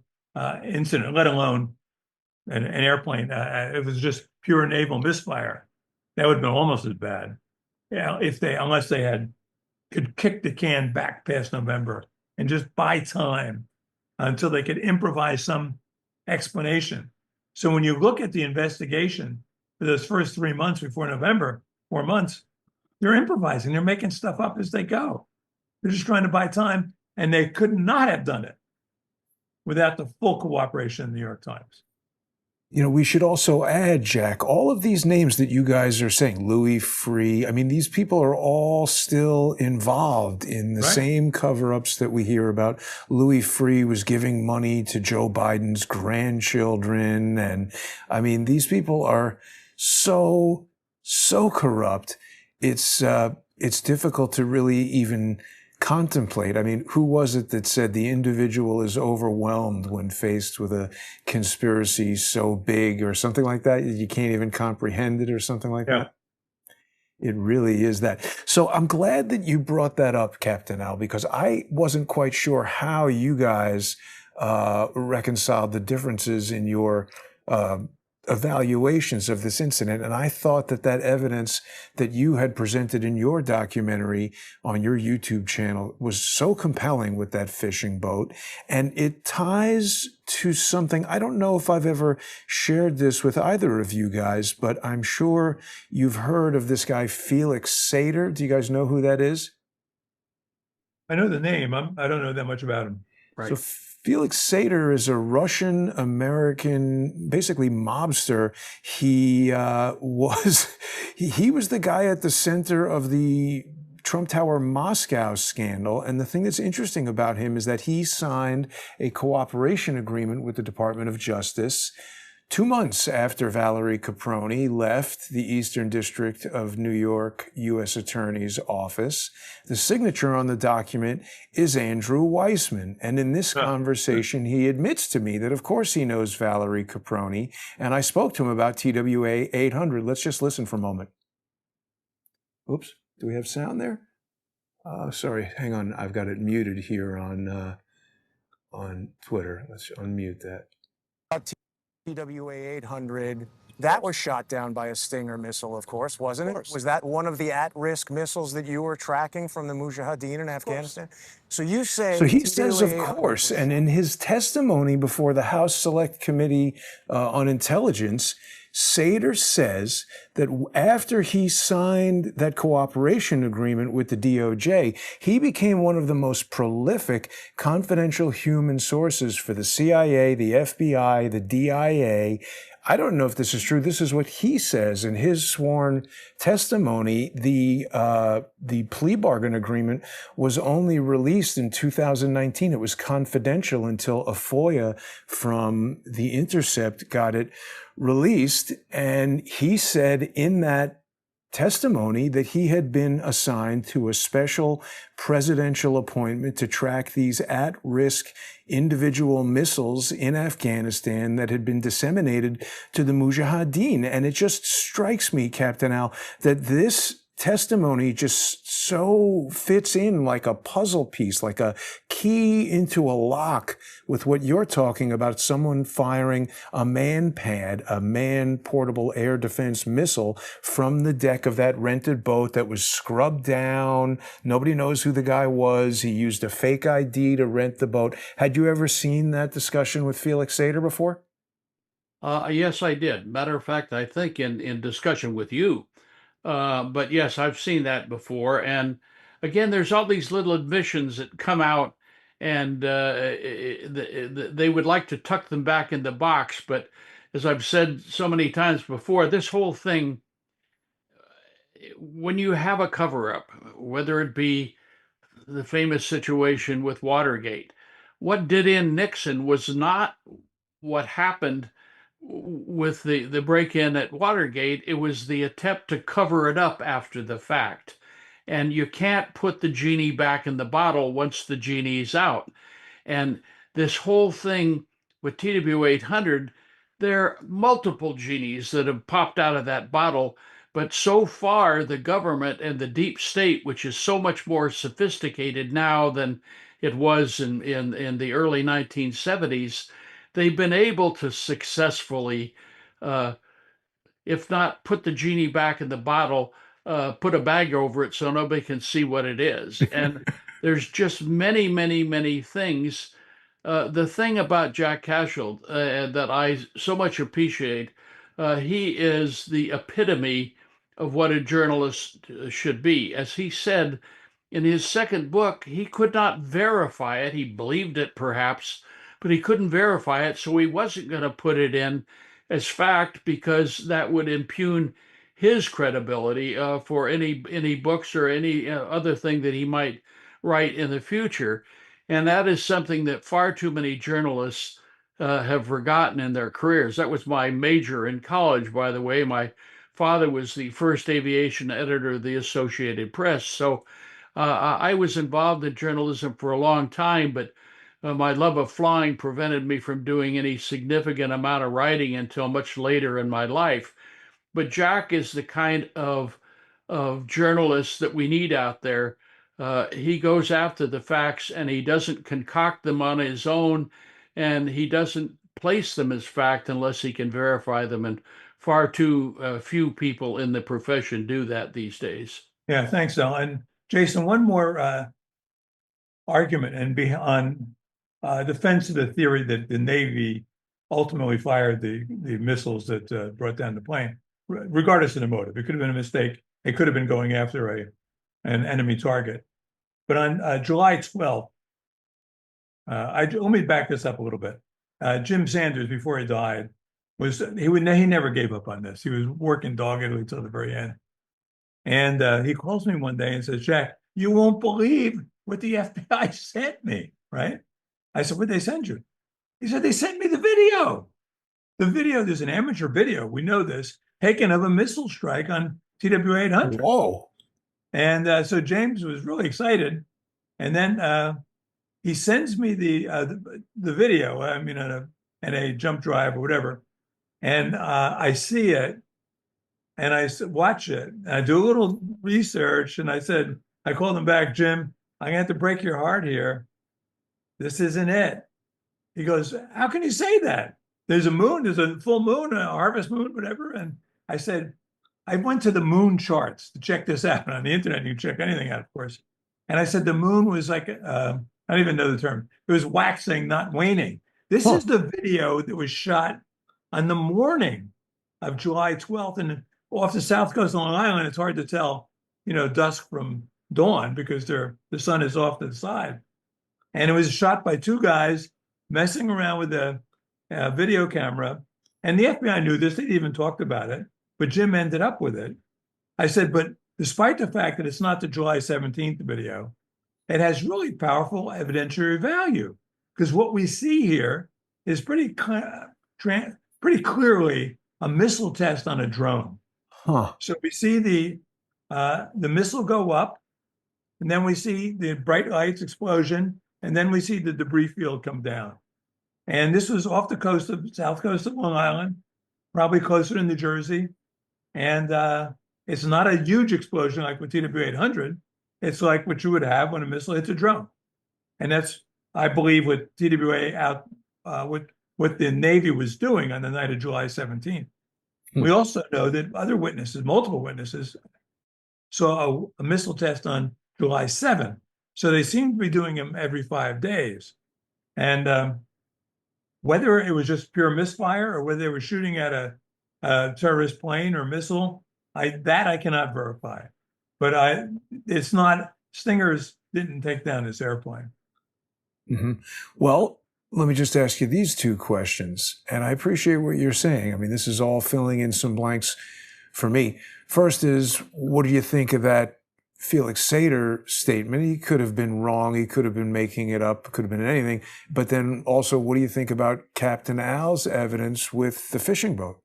incident, let alone an airplane. It was just pure naval misfire. That would have been almost as bad. Unless they could kick the can back past November and just buy time until they could improvise some explanation. So when you look at the investigation for those first 3 months before November, 4 months, they're improvising. They're making stuff up as they go. They're just trying to buy time, and they could not have done it without the full cooperation of the New York Times. We should also add, Jack, all of these names that you guys are saying, Louis Freeh, I mean, these people are all still involved in the same cover-ups that we hear about. Louis Freeh was giving money to Joe Biden's grandchildren. And I mean, these people are so corrupt. It's difficult to really even contemplate. I mean, who was it that said the individual is overwhelmed when faced with a conspiracy so big or something like that? You can't even comprehend it or something like that. It really is that. So I'm glad that you brought that up, Captain Al, because I wasn't quite sure how you guys reconciled the differences in your evaluations of this incident. And I thought that that evidence that you had presented in your documentary on your YouTube channel was so compelling with that fishing boat. And it ties to something, I don't know if I've ever shared this with either of you guys, but I'm sure you've heard of this guy, Felix Sater. Do you guys know who that is? I know the name. I don't know that much about him. Right. So Felix Sater is a Russian American, basically mobster. He he was the guy at the center of the Trump Tower Moscow scandal. And the thing that's interesting about him is that he signed a cooperation agreement with the Department of Justice 2 months after Valerie Caproni left the Eastern District of New York U.S. Attorney's Office. The signature on the document is Andrew Weissman. And in this conversation, he admits to me that, of course, he knows Valerie Caproni. And I spoke to him about TWA 800. Let's just listen for a moment. Oops, do we have sound there? Sorry, hang on. I've got it muted here on Twitter. Let's unmute that. TWA 800, that was shot down by a Stinger missile, of course, wasn't it? Was that one of the at-risk missiles that you were tracking from the Mujahideen in Afghanistan? So you say... So he says, of course, and in his testimony before the House Select Committee on Intelligence, Sater says that after he signed that cooperation agreement with the DOJ, he became one of the most prolific confidential human sources for the CIA, the FBI, the DIA. I don't know if this is true. This is what he says in his sworn testimony. The plea bargain agreement was only released in 2019. It was confidential until a FOIA from The Intercept got it released. And he said in that testimony that he had been assigned to a special presidential appointment to track these at-risk individual missiles in Afghanistan that had been disseminated to the Mujahideen. And it just strikes me, Captain Al, that this testimony just so fits in like a puzzle piece, like a key into a lock with what you're talking about, someone firing a man-pad, a man-portable air defense missile from the deck of that rented boat that was scrubbed down. Nobody knows who the guy was. He used a fake ID to rent the boat. Had you ever seen that discussion with Felix Sater before? Yes, I did. Matter of fact, I think in discussion with you. But yes, I've seen that before. And again, there's all these little admissions that come out, and they would like to tuck them back in the box. But as I've said so many times before, this whole thing, when you have a cover up, whether it be the famous situation with Watergate, what did in Nixon was not what happened with the break-in at Watergate. It was the attempt to cover it up after the fact. And you can't put the genie back in the bottle once the genie's out. And this whole thing with TW 800, there are multiple genies that have popped out of that bottle. But so far, the government and the deep state, which is so much more sophisticated now than it was in the early 1970s, they've been able to successfully, if not put the genie back in the bottle, put a bag over it so nobody can see what it is. And there's just many, many, many things. The thing about Jack Cashill that I so much appreciate, he is the epitome of what a journalist should be. As he said in his second book, he could not verify it. He believed it perhaps, but he couldn't verify it, so he wasn't going to put it in as fact because that would impugn his credibility for any books or any other thing that he might write in the future. And that is something that far too many journalists have forgotten in their careers. That was my major in college, by the way. My father was the first aviation editor of the Associated Press. So I was involved in journalism for a long time, but my love of flying prevented me from doing any significant amount of writing until much later in my life. But Jack is the kind of journalist that we need out there. He goes after the facts and he doesn't concoct them on his own, and he doesn't place them as fact unless he can verify them, and far too few people in the profession do that these days. Yeah, thanks, Al. And Jason, one more argument and be on defense of the theory that the Navy ultimately fired the missiles that brought down the plane, regardless of the motive. It could have been a mistake. It could have been going after an enemy target. But on July 12th, let me back this up a little bit. Jim Sanders, before he died, he never gave up on this. He was working doggedly until the very end. And he calls me one day and says, "Jack, you won't believe what the FBI sent me," right? I said, "What'd they send you?" He said, "They sent me the video." The video, there's an amateur video, we know this, taken of a missile strike on TWA 800. Whoa. And so James was really excited. And then he sends me the video, I mean, in a jump drive or whatever. And I see it. And I said, "Watch it." And I do a little research. And I called him back, "Jim, I'm going to have to break your heart here. This isn't it." He goes, "How can you say that? There's a full moon, a harvest moon, whatever." And I said, I went to the moon charts to check this out on the internet. You can check anything out, of course. And I said, the moon was like, I don't even know the term. It was waxing, not waning. This is the video that was shot on the morning of July 12th. And off the south coast of Long Island, it's hard to tell, dusk from dawn because the sun is off to the side. And it was shot by two guys messing around with a video camera. And the FBI knew this. They even talked about it. But Jim ended up with it. I said, but despite the fact that it's not the July 17th video, it has really powerful evidentiary value. Because what we see here is pretty clearly a missile test on a drone. Huh. So we see the missile go up, and then we see the bright lights explosion, and then we see the debris field come down. And this was off the south coast of Long Island, probably closer to New Jersey. And it's not a huge explosion like with TWA 800. It's like what you would have when a missile hits a drone. And that's, I believe, what TWA what the Navy was doing on the night of July 17th. We also know that other witnesses, multiple witnesses, saw a missile test on July 7th. So they seem to be doing them every 5 days. And whether it was just pure misfire or whether they were shooting at a terrorist plane or missile, I cannot verify. But it's not, Stingers didn't take down this airplane. Mm-hmm. Well, let me just ask you these two questions. And I appreciate what you're saying. I mean, this is all filling in some blanks for me. First is, what do you think of that Felix Sater statement? He could have been wrong. He could have been making it up. Could have been anything. But then also, what do you think about Captain Al's evidence with the fishing boat?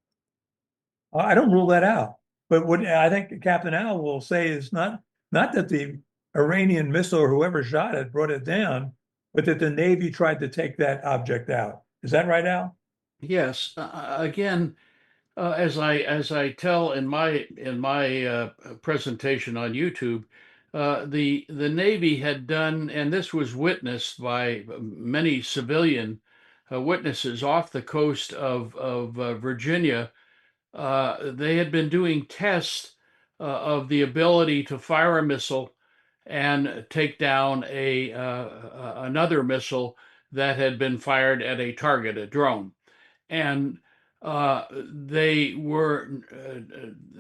I don't rule that out. But what I think Captain Al will say is not that the Iranian missile or whoever shot it brought it down, but that the Navy tried to take that object out. Is that right, Al? Yes. Again, as I tell in my presentation on YouTube, the Navy had done, and this was witnessed by many civilian witnesses off the coast of Virginia. They had been doing tests of the ability to fire a missile and take down another missile that had been fired at a target, a drone. And they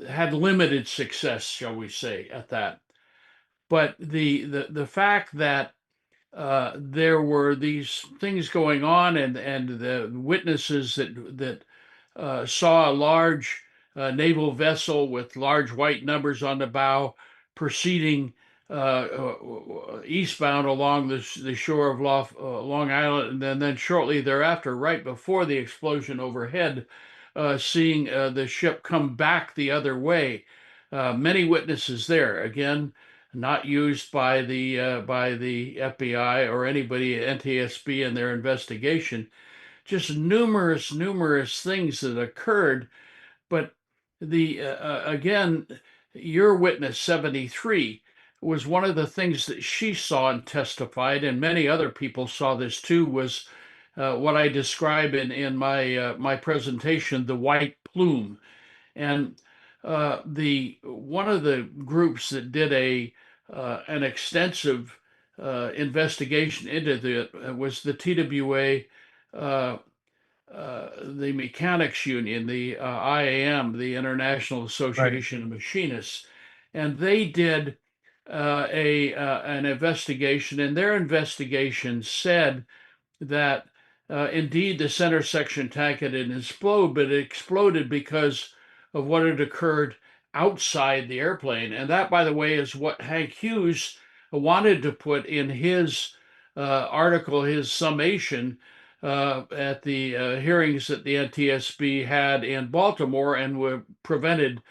had limited success, shall we say, at that. But the fact that there were these things going on, and the witnesses that saw a large naval vessel with large white numbers on the bow proceeding eastbound along the shore of Long Island, and then shortly thereafter, right before the explosion overhead, seeing the ship come back the other way. Many witnesses there. Again, not used by the FBI or anybody at NTSB in their investigation. Just numerous things that occurred. But again, your witness 73 was one of the things that she saw and testified, and many other people saw this too, was what I describe in my presentation, the white plume. And the one of the groups that did an extensive investigation into it was the TWA, uh, the Mechanics Union, the IAM, the International Right. Association of Machinists, and they did a an investigation, and their investigation said that indeed the center section tank had exploded, but it exploded because of what had occurred outside the airplane. And that, by the way, is what Hank Hughes wanted to put in his article, his summation at the hearings that the NTSB had in Baltimore and were prevented,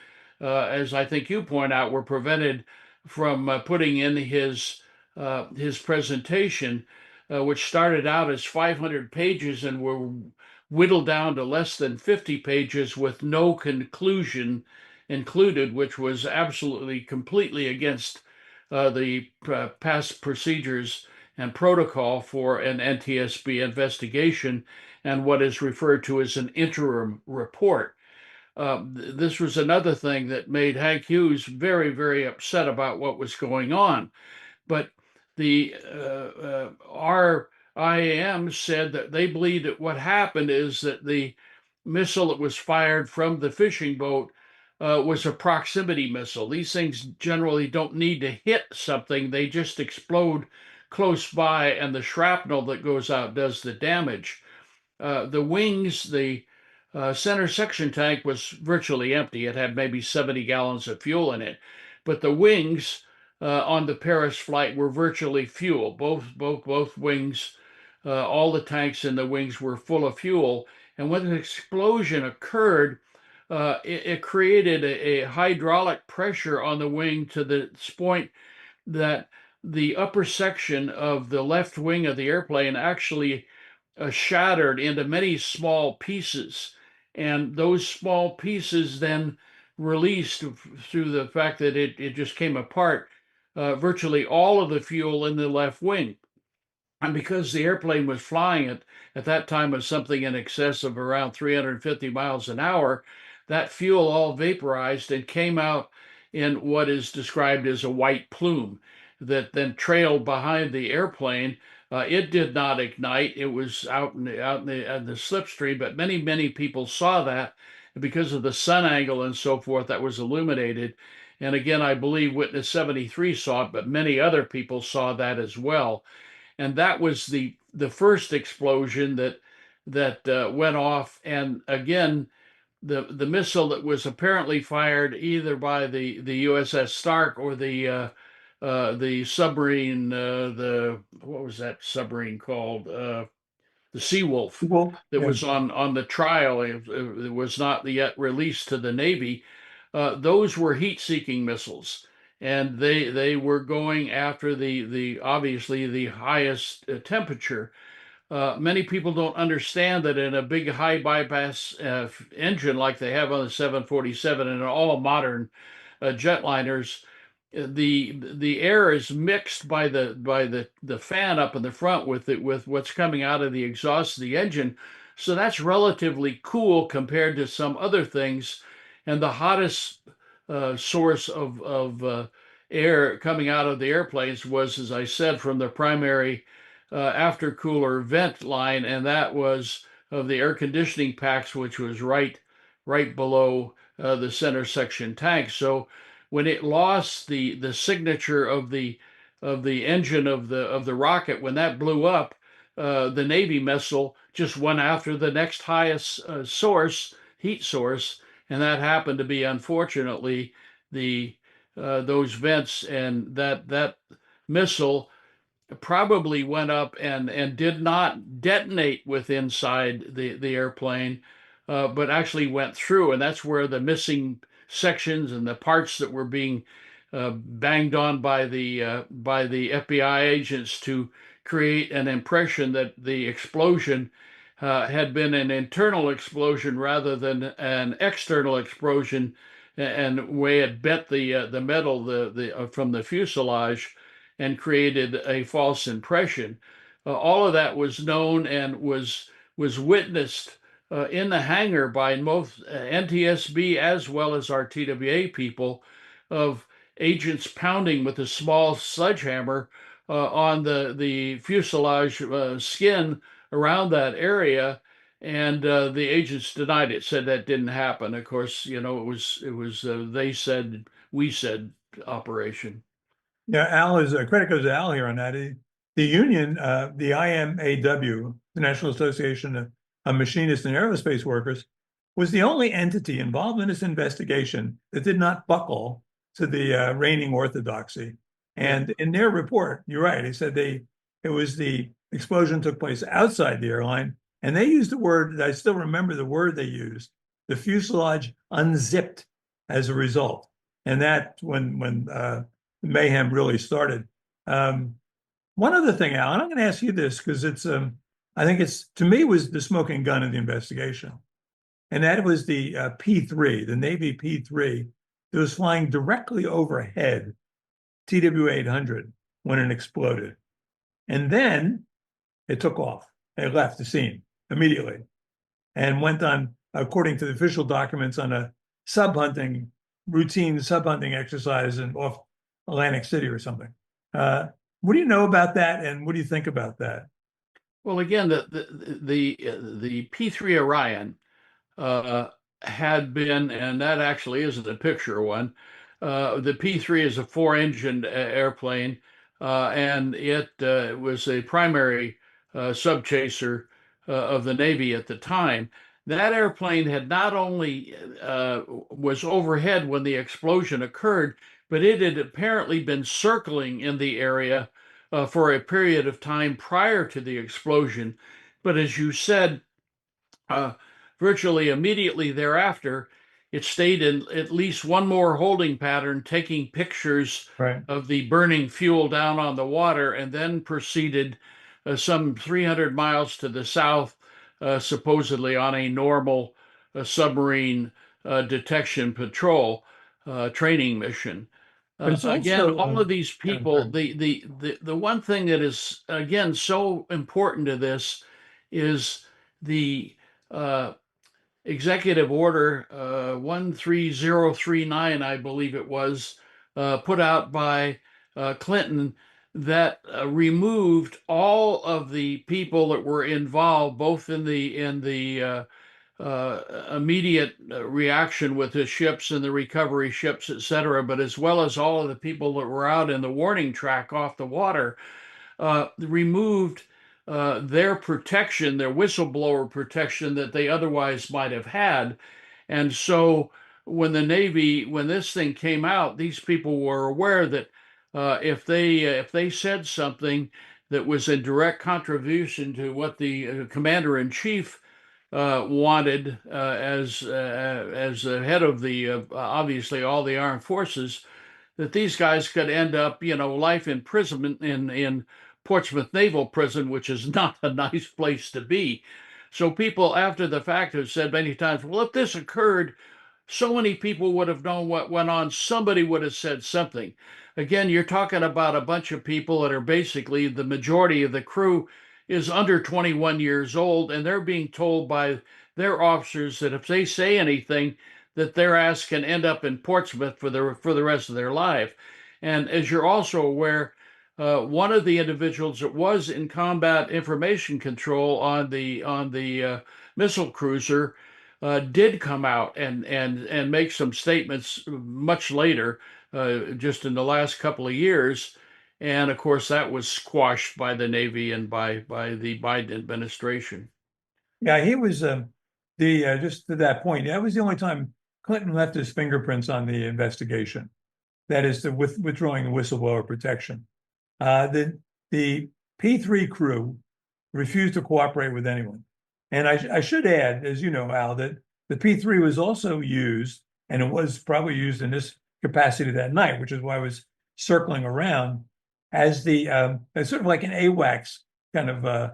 as I think you point out, were prevented from putting in his presentation, which started out as 500 pages and were whittled down to less than 50 pages with no conclusion included, which was absolutely completely against the past procedures and protocol for an NTSB investigation and what is referred to as an interim report. This was another thing that made Hank Hughes very, very upset about what was going on. But the RIAM said that they believed that what happened is that the missile that was fired from the fishing boat was a proximity missile. These things generally don't need to hit something, they just explode close by, and the shrapnel that goes out does the damage. The wings, the center section tank was virtually empty. It had maybe 70 gallons of fuel in it, but the wings on the Paris flight were virtually full. Both wings, all the tanks in the wings were full of fuel. And when the explosion occurred, it created a hydraulic pressure on the wing to the point that the upper section of the left wing of the airplane actually shattered into many small pieces. And those small pieces then released through the fact that it just came apart virtually all of the fuel in the left wing. And because the airplane was flying at that time was something in excess of around 350 miles an hour, that fuel all vaporized and came out in what is described as a white plume that then trailed behind the airplane. It did not ignite. It was out in the slipstream, but many people saw that because of the sun angle and so forth that was illuminated. And again, I believe Witness 73 saw it, but many other people saw that as well. And that was the first explosion that went off. And again, the missile that was apparently fired either by the USS Stark or the submarine, the what was that submarine called? The Seawolf Well, that yeah. was on the trial. It was not yet released to the Navy. Those were heat-seeking missiles, and they were going after the obviously the highest temperature. Many people don't understand that in a big high bypass engine like they have on the 747 and all modern jetliners, the air is mixed by the fan up in the front with what's coming out of the exhaust of the engine. So that's relatively cool compared to some other things. And the hottest source of air coming out of the airplanes was, as I said, from the primary aftercooler vent line, and that was of the air conditioning packs, which was right below the center section tank. So when it lost the signature of the engine of the rocket, when that blew up, the Navy missile just went after the next highest heat source, and that happened to be unfortunately the those vents, and that missile probably went up and did not detonate with inside the airplane, but actually went through, and that's where the missing sections and the parts that were being banged on by the FBI agents to create an impression that the explosion had been an internal explosion rather than an external explosion, and way it bent the metal from the fuselage and created a false impression. all of that was known and was witnessed in the hangar by both NTSB as well as our TWA people, of agents pounding with a small sledgehammer on the fuselage skin around that area, and the agents denied it, said that didn't happen. Of course, you know, it was they said, we said operation. Yeah, Al is credit goes to Al here on that. The union, the IMAW, the National Association of Machinists and Aerospace Workers, was the only entity involved in this investigation that did not buckle to the reigning orthodoxy. And in their report, you're right, they said it was the explosion took place outside the airline, and they used the word, I still remember the word they used, the fuselage unzipped as a result. And that when mayhem really started. One other thing, Alan, I'm going to ask you this because I think it's, to me, was the smoking gun of the investigation. And that was the P-3, the Navy P-3 that was flying directly overhead TWA 800 when it exploded. And then it took off. It left the scene immediately and went on, according to the official documents, on a routine sub hunting exercise off Atlantic City or something. What do you know about that, and what do you think about that? Well, again, the P3 Orion had been, and that actually isn't a picture one. The P3 is a four-engined airplane, and it was a primary subchaser of the Navy at the time. That airplane had not only was overhead when the explosion occurred, but it had apparently been circling in the area for a period of time prior to the explosion. But as you said, uh, virtually immediately thereafter, it stayed in at least one more holding pattern, taking pictures Right. of the burning fuel down on the water, and then proceeded some 300 miles to the south, supposedly on a normal submarine detection patrol training mission. But it's Again, also, all of these people, the one thing that is again so important to this is the uh, executive order 13039, I believe it was, put out by Clinton, that removed all of the people that were involved, both in the immediate reaction with the ships and the recovery ships, et cetera, but as well as all of the people that were out in the warning track off the water, removed their protection, their whistleblower protection that they otherwise might have had. And so when this thing came out, these people were aware that if they said something that was in direct contribution to what the commander in chief wanted as the head of the obviously all the armed forces, that these guys could end up, life imprisonment in Portsmouth Naval Prison, which is not a nice place to be. So people after the fact have said many times, well, if this occurred, so many people would have known what went on. Somebody would have said something. Again, you're talking about a bunch of people that are basically, the majority of the crew is under 21 years old, and they're being told by their officers that if they say anything, that their ass can end up in Portsmouth for the rest of their life. And as you're also aware, one of the individuals that was in combat information control on the missile cruiser did come out and make some statements much later, just in the last couple of years. And of course, that was squashed by the Navy and by the Biden administration. Yeah, he was just to that point. That was the only time Clinton left his fingerprints on the investigation. That is, withdrawing the whistleblower protection. The P3 crew refused to cooperate with anyone. And I should add, as you know, Al, that the P3 was also used, and it was probably used in this capacity that night, which is why I was circling around as as sort of like an AWACS kind of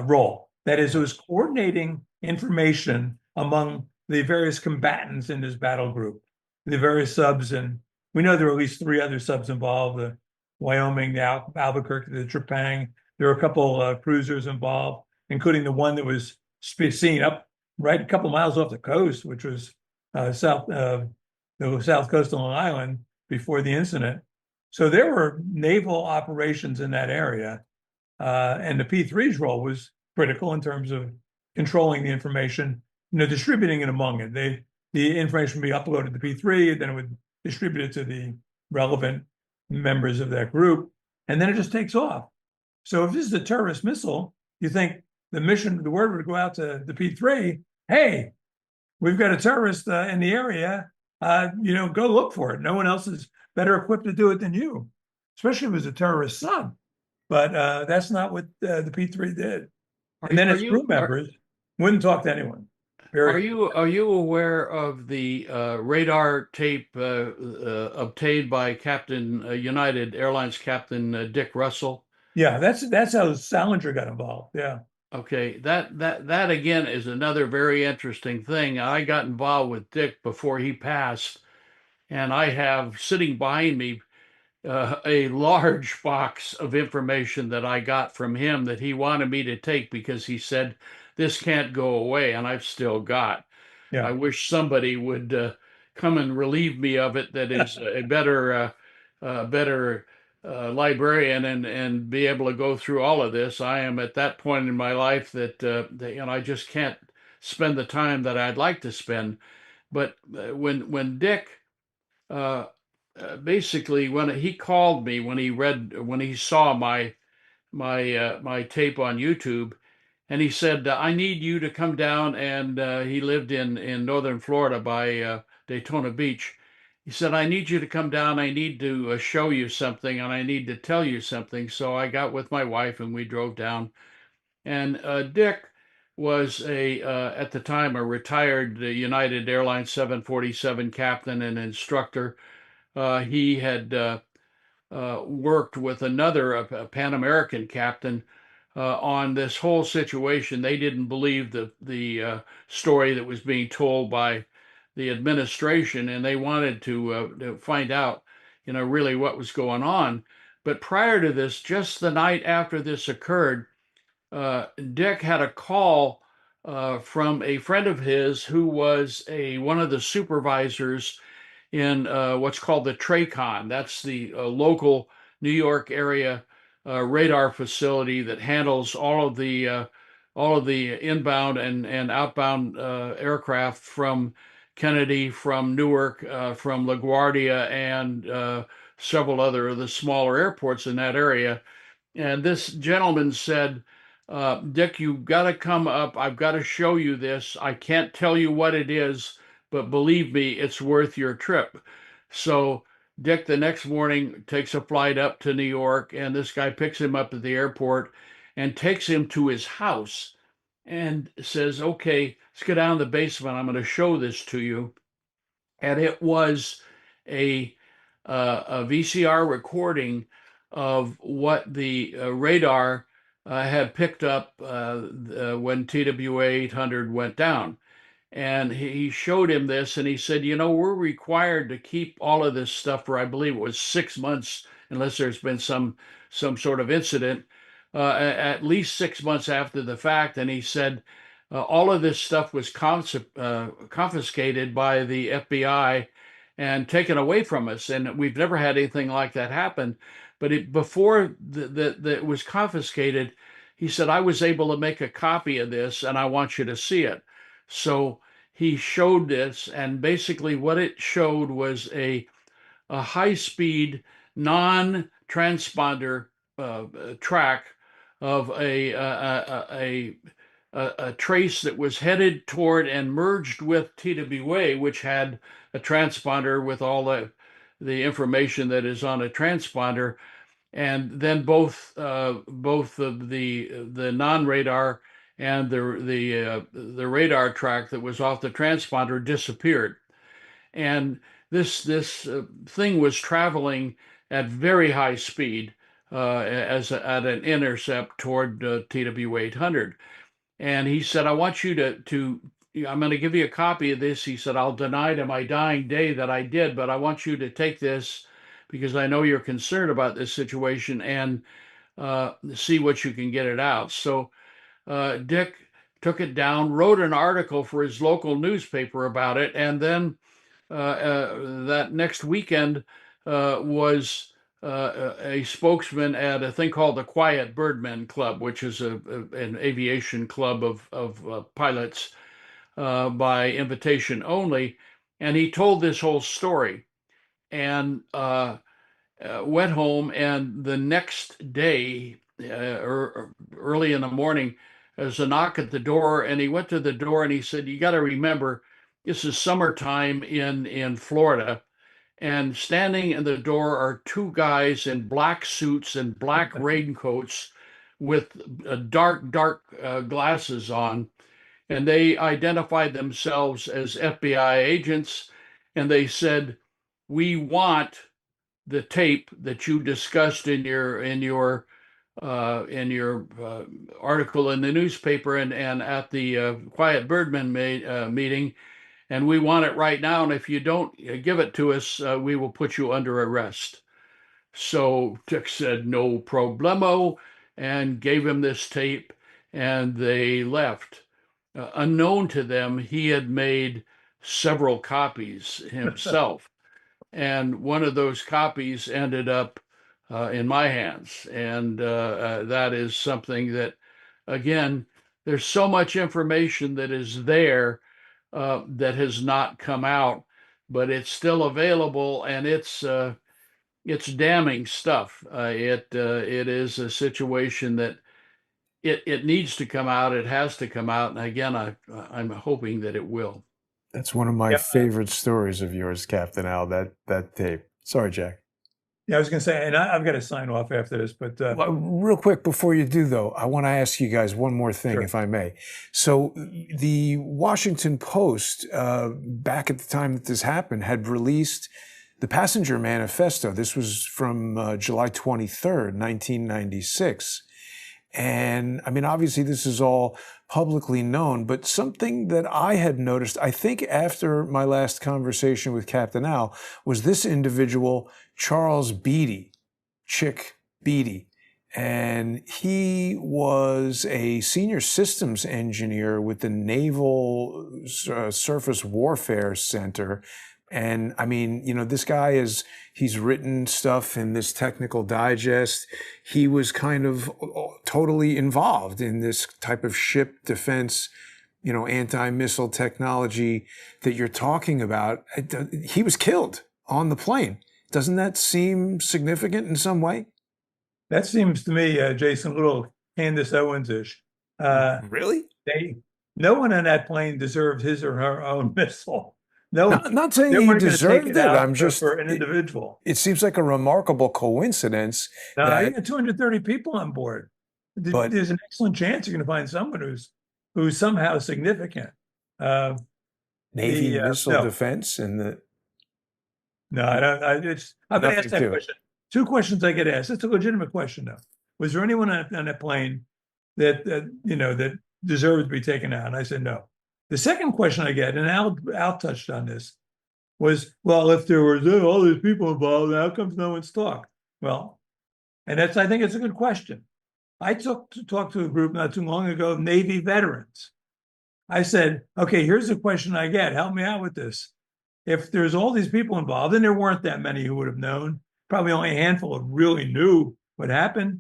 role. That is, it was coordinating information among the various combatants in this battle group, the various subs, and we know there are at least three other subs involved: the Wyoming, the Albuquerque, the Trepang, There were a couple cruisers involved, including the one that was seen up right a couple miles off the coast, which was the south coast of Long Island before the incident. So there were naval operations in that area, and the P3's role was critical in terms of controlling the information, distributing it among it. The information would be uploaded to P3, and then it would distribute it to the relevant members of that group, and then it just takes off. So if this is a terrorist missile, you think the word would go out to the P3, hey, we've got a terrorist in the area, go look for it. No one else is better equipped to do it than you, especially if it was a terrorist sub. But that's not what the P3 did. And then its crew members wouldn't talk to anyone. Are you aware of the radar tape obtained by United Airlines Captain Dick Russell? Yeah, that's how Salinger got involved. Yeah. Okay, that again is another very interesting thing. I got involved with Dick before he passed, and I have sitting behind me a large box of information that I got from him that he wanted me to take because he said this can't go away, and I've still got. Yeah. I wish somebody would come and relieve me of it. That is a better librarian and be able to go through all of this. I am at that point in my life that I just can't spend the time that I'd like to spend. But when Dick basically when he called me when he saw my tape on YouTube, and he said, I need you to come down. And he lived in northern Florida by Daytona Beach. He said, I need you to come down. I need to show you something, and I need to tell you something. So I got with my wife and we drove down. And Dick was at the time, a retired United Airlines 747 captain and instructor. He had worked with another a Pan American captain on this whole situation. They didn't believe the story that was being told by the administration, and they wanted to find out, really what was going on. But prior to this, just the night after this occurred, Dick had a call from a friend of his who was one of the supervisors in what's called the TRACON. That's the local New York area radar facility that handles all of the inbound and outbound aircraft from Kennedy, from Newark, from LaGuardia, and several other of the smaller airports in that area. And this gentleman said, Dick, you've got to come up. I've got to show you this. I can't tell you what it is, but believe me, it's worth your trip. So Dick, the next morning, takes a flight up to New York, and this guy picks him up at the airport and takes him to his house and says, okay, let's go down to the basement. I'm going to show this to you. And it was a VCR recording of what the radar had picked up when TWA 800 went down. And he showed him this, and he said, we're required to keep all of this stuff for, I believe it was 6 months, unless there's been some sort of incident, at least 6 months after the fact. And he said, all of this stuff was confiscated by the FBI and taken away from us. And we've never had anything like that happen. But before it was confiscated, he said, I was able to make a copy of this, and I want you to see it. So he showed this, and basically what it showed was a high-speed non-transponder track of a trace that was headed toward and merged with TWA, which had a transponder with all the information that is on a transponder. And then both of the non-radar and the radar track that was off the transponder disappeared. And this thing was traveling at very high speed at an intercept toward TWA 800. And he said, I want you I'm going to give you a copy of this. He said, I'll deny to my dying day that I did, but I want you to take this because I know you're concerned about this situation, and see what you can get it out. So Dick took it down, wrote an article for his local newspaper about it, and then that next weekend was a spokesman at a thing called the Quiet Birdmen Club, which is an aviation club of pilots by invitation only. And he told this whole story and went home. And the next day, early in the morning, there's a knock at the door. And he went to the door and he said, "You got to remember, this is summertime in Florida." And standing in the door are two guys in black suits and black raincoats with dark glasses on. And they identified themselves as FBI agents. And they said, "We want the tape that you discussed in your article in the newspaper and at the Quiet Birdman meeting, and we want it right now. And if you don't give it to us, we will put you under arrest." So Dick said, "No problemo," and gave him this tape, and they left. Unknown to them, he had made several copies himself. And one of those copies ended up in my hands. And that is something that, again, there's so much information that is there that has not come out, but it's still available, and it's damning stuff. It is a situation that it needs to come out. It has to come out, and again, I'm hoping that it will. That's one of my favorite stories of yours, Captain Al, that tape. Sorry, Jack. Yeah, I was going to say, and I've got to sign off after this, but Well, real quick before you do, though, I want to ask you guys one more thing, Sure. if I may. So, the Washington Post, back at the time that this happened, had released the Passenger Manifesto. This was from July 23rd, 1996. And I mean, obviously, this is all publicly known, but something that I had noticed, I think after my last conversation with Captain Al, was this individual, Charles Beatty, Chick Beatty. And he was a senior systems engineer with the Naval Surface Warfare Center. And I mean, you know, this guy he's written stuff in this technical digest. He was kind of totally involved in this type of ship defense, you know, anti-missile technology that you're talking about. He was killed on the plane. Doesn't that seem significant in some way? that seems to me, Jason, a little Candace Owens-ish. Really? No one on that plane deserved his or her own missile. No, Not saying they he weren't gonna deserved take it. out I'm just for an individual. It seems like a remarkable coincidence Now, that, you got 230 people on board. But- There's an excellent chance you're going to find someone who's somehow significant. Navy missile no. defense and the No, I don't. I've been Nothing asked that to it. question. Two questions I get asked. It's a legitimate question, though. Was there anyone on that plane that that deserved to be taken out? And I said no. The second question I get, and Al touched on this, was, well, if there was all these people involved, how comes no one's talked? Well, and I think it's a good question. I talked to a group not too long ago of Navy veterans. I said, okay, here's the question I get. Help me out with this. If there's all these people involved, and there weren't that many who would have known, probably only a handful of really knew what happened,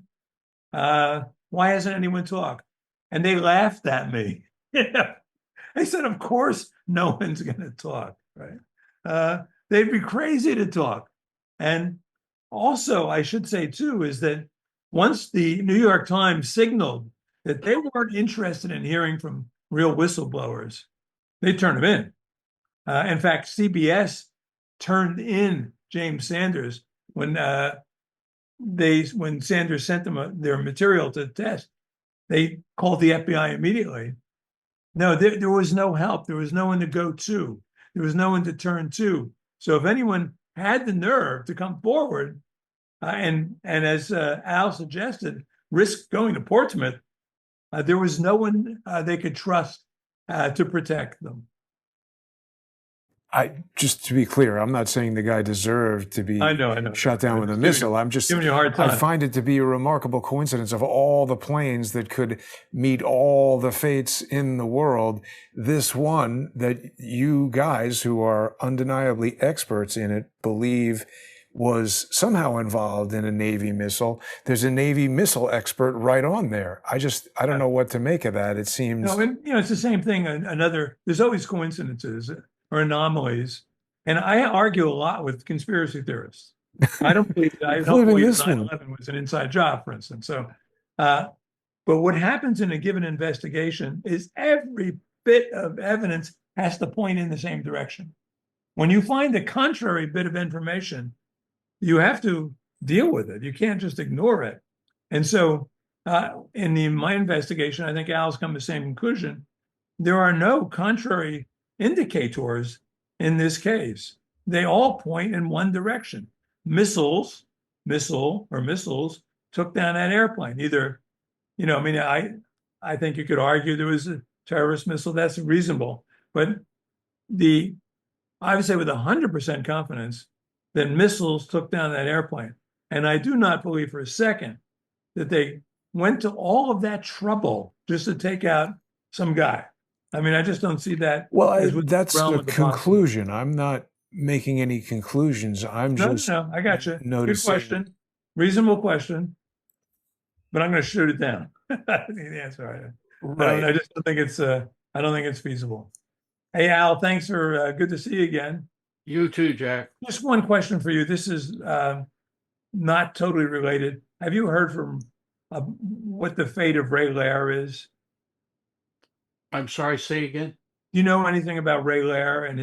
why hasn't anyone talked? And they laughed at me. I said, of course, no one's going to talk, right? They'd be crazy to talk. And also, I should say, too, is that once the New York Times signaled that they weren't interested in hearing from real whistleblowers, they turned them in. In fact, CBS turned in James Sanders when Sanders sent them their material to test. They called the FBI immediately. No, there was no help. There was no one to go to. There was no one to turn to. So if anyone had the nerve to come forward and as Al suggested, risk going to Portsmouth, there was no one they could trust to protect them. just to be clear, I'm not saying the guy deserved to be I know. shot down with a missile. I'm just giving you a hard I time. find it to be a remarkable coincidence of all the planes that could meet all the fates in the world. This one that you guys who are undeniably experts in it believe was somehow involved in a Navy missile. There's a Navy missile expert right on there. I don't know what to make of that. It seems. No, and it's the same thing. There's always coincidences or anomalies, and I argue a lot with conspiracy theorists. I don't believe that. I don't believe this one. 9/11 was an inside job, for instance. So, but what happens in a given investigation is every bit of evidence has to point in the same direction. When you find the contrary bit of information, you have to deal with it. You can't just ignore it. And so, in my investigation, I think Al's come to the same conclusion. There are no contrary indicators in this case. They all point in one direction. Missile or missiles took down that airplane. Either, I think you could argue there was a terrorist missile. That's reasonable. But I would say with 100% confidence that missiles took down that airplane. And I do not believe for a second that they went to all of that trouble just to take out some guy. I mean, I just don't see that. Well, that's the conclusion. I'm not making any conclusions. I'm just no. I got you. Noticing. Good question, reasonable question, but I'm going to shoot it down. The answer. Right. I just don't think it's. I don't think it's feasible. Hey, Al, thanks for good to see you again. You too, Jack. Just one question for you. This is not totally related. Have you heard from what the fate of Ray Lair is? I'm sorry, say again? Do you know anything about Ray Lair and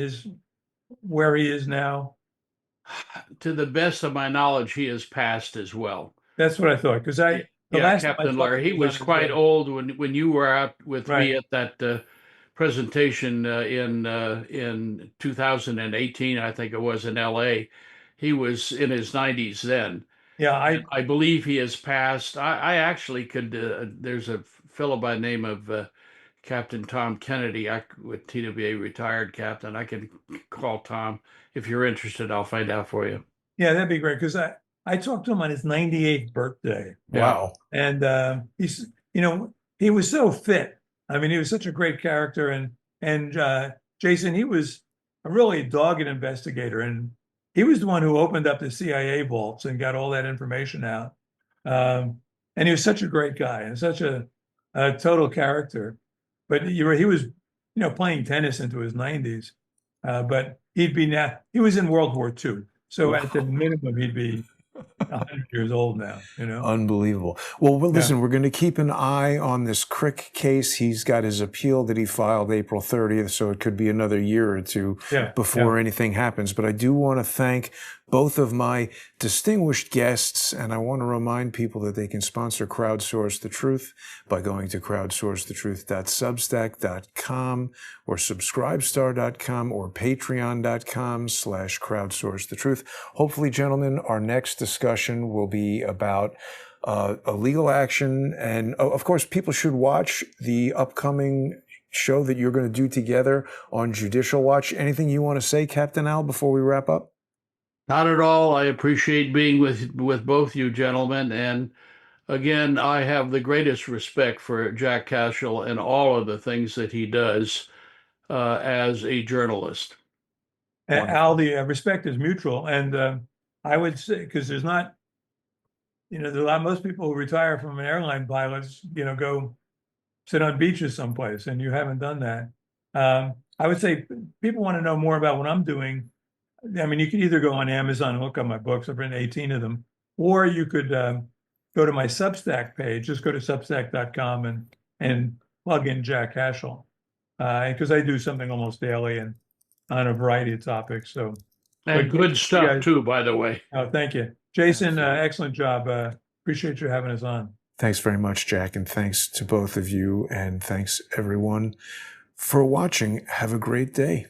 where he is now? To the best of my knowledge, he has passed as well. That's what I thought, because Captain Lair, he was quite old when you were out with me at that presentation in 2018, I think it was, in LA. He was in his 90s then. Yeah, I believe he has passed. I actually could. There's a fellow by the name of Captain Tom Kennedy, with TWA retired captain. I can call Tom if you're interested. I'll find out for you. Yeah, that'd be great, because I talked to him on his 98th birthday. Wow. And he's, he was so fit. I mean, he was such a great character. And Jason, he was a really dogged investigator. And he was the one who opened up the CIA vaults and got all that information out. And he was such a great guy and such a total character. But he was, playing tennis into his 90s. But he was in World War II. So at the minimum, he'd be 100 years old now, Unbelievable. Well, listen, we're going to keep an eye on this Crick case. He's got his appeal that he filed April 30th, so it could be another year or two before anything happens. But I do want to thank both of my distinguished guests, and I want to remind people that they can sponsor Crowdsource the Truth by going to crowdsourcethetruth.substack.com or subscribestar.com or patreon.com/crowdsourcethetruth. Hopefully, gentlemen, our next discussion will be about a legal action. And of course, people should watch the upcoming show that you're going to do together on Judicial Watch. Anything you want to say, Captain Al, before we wrap up? Not at all. I appreciate being with both you gentlemen. And again, I have the greatest respect for Jack Cashill and all of the things that he does as a journalist. Al, the respect is mutual. And I would say, because there's not, there's a lot, most people who retire from an airline pilots, go sit on beaches someplace, and you haven't done that. I would say people want to know more about what I'm doing. I mean, you could either go on Amazon and look up my books. I've written 18 of them, or you could go to my Substack page. Just go to substack.com and plug in Jack Cashill, because I do something almost daily and on a variety of topics. So, and good stuff too, by the way. Oh, thank you, Jason. Excellent job. Appreciate you having us on. Thanks very much, Jack, and thanks to both of you, and thanks everyone for watching. Have a great day.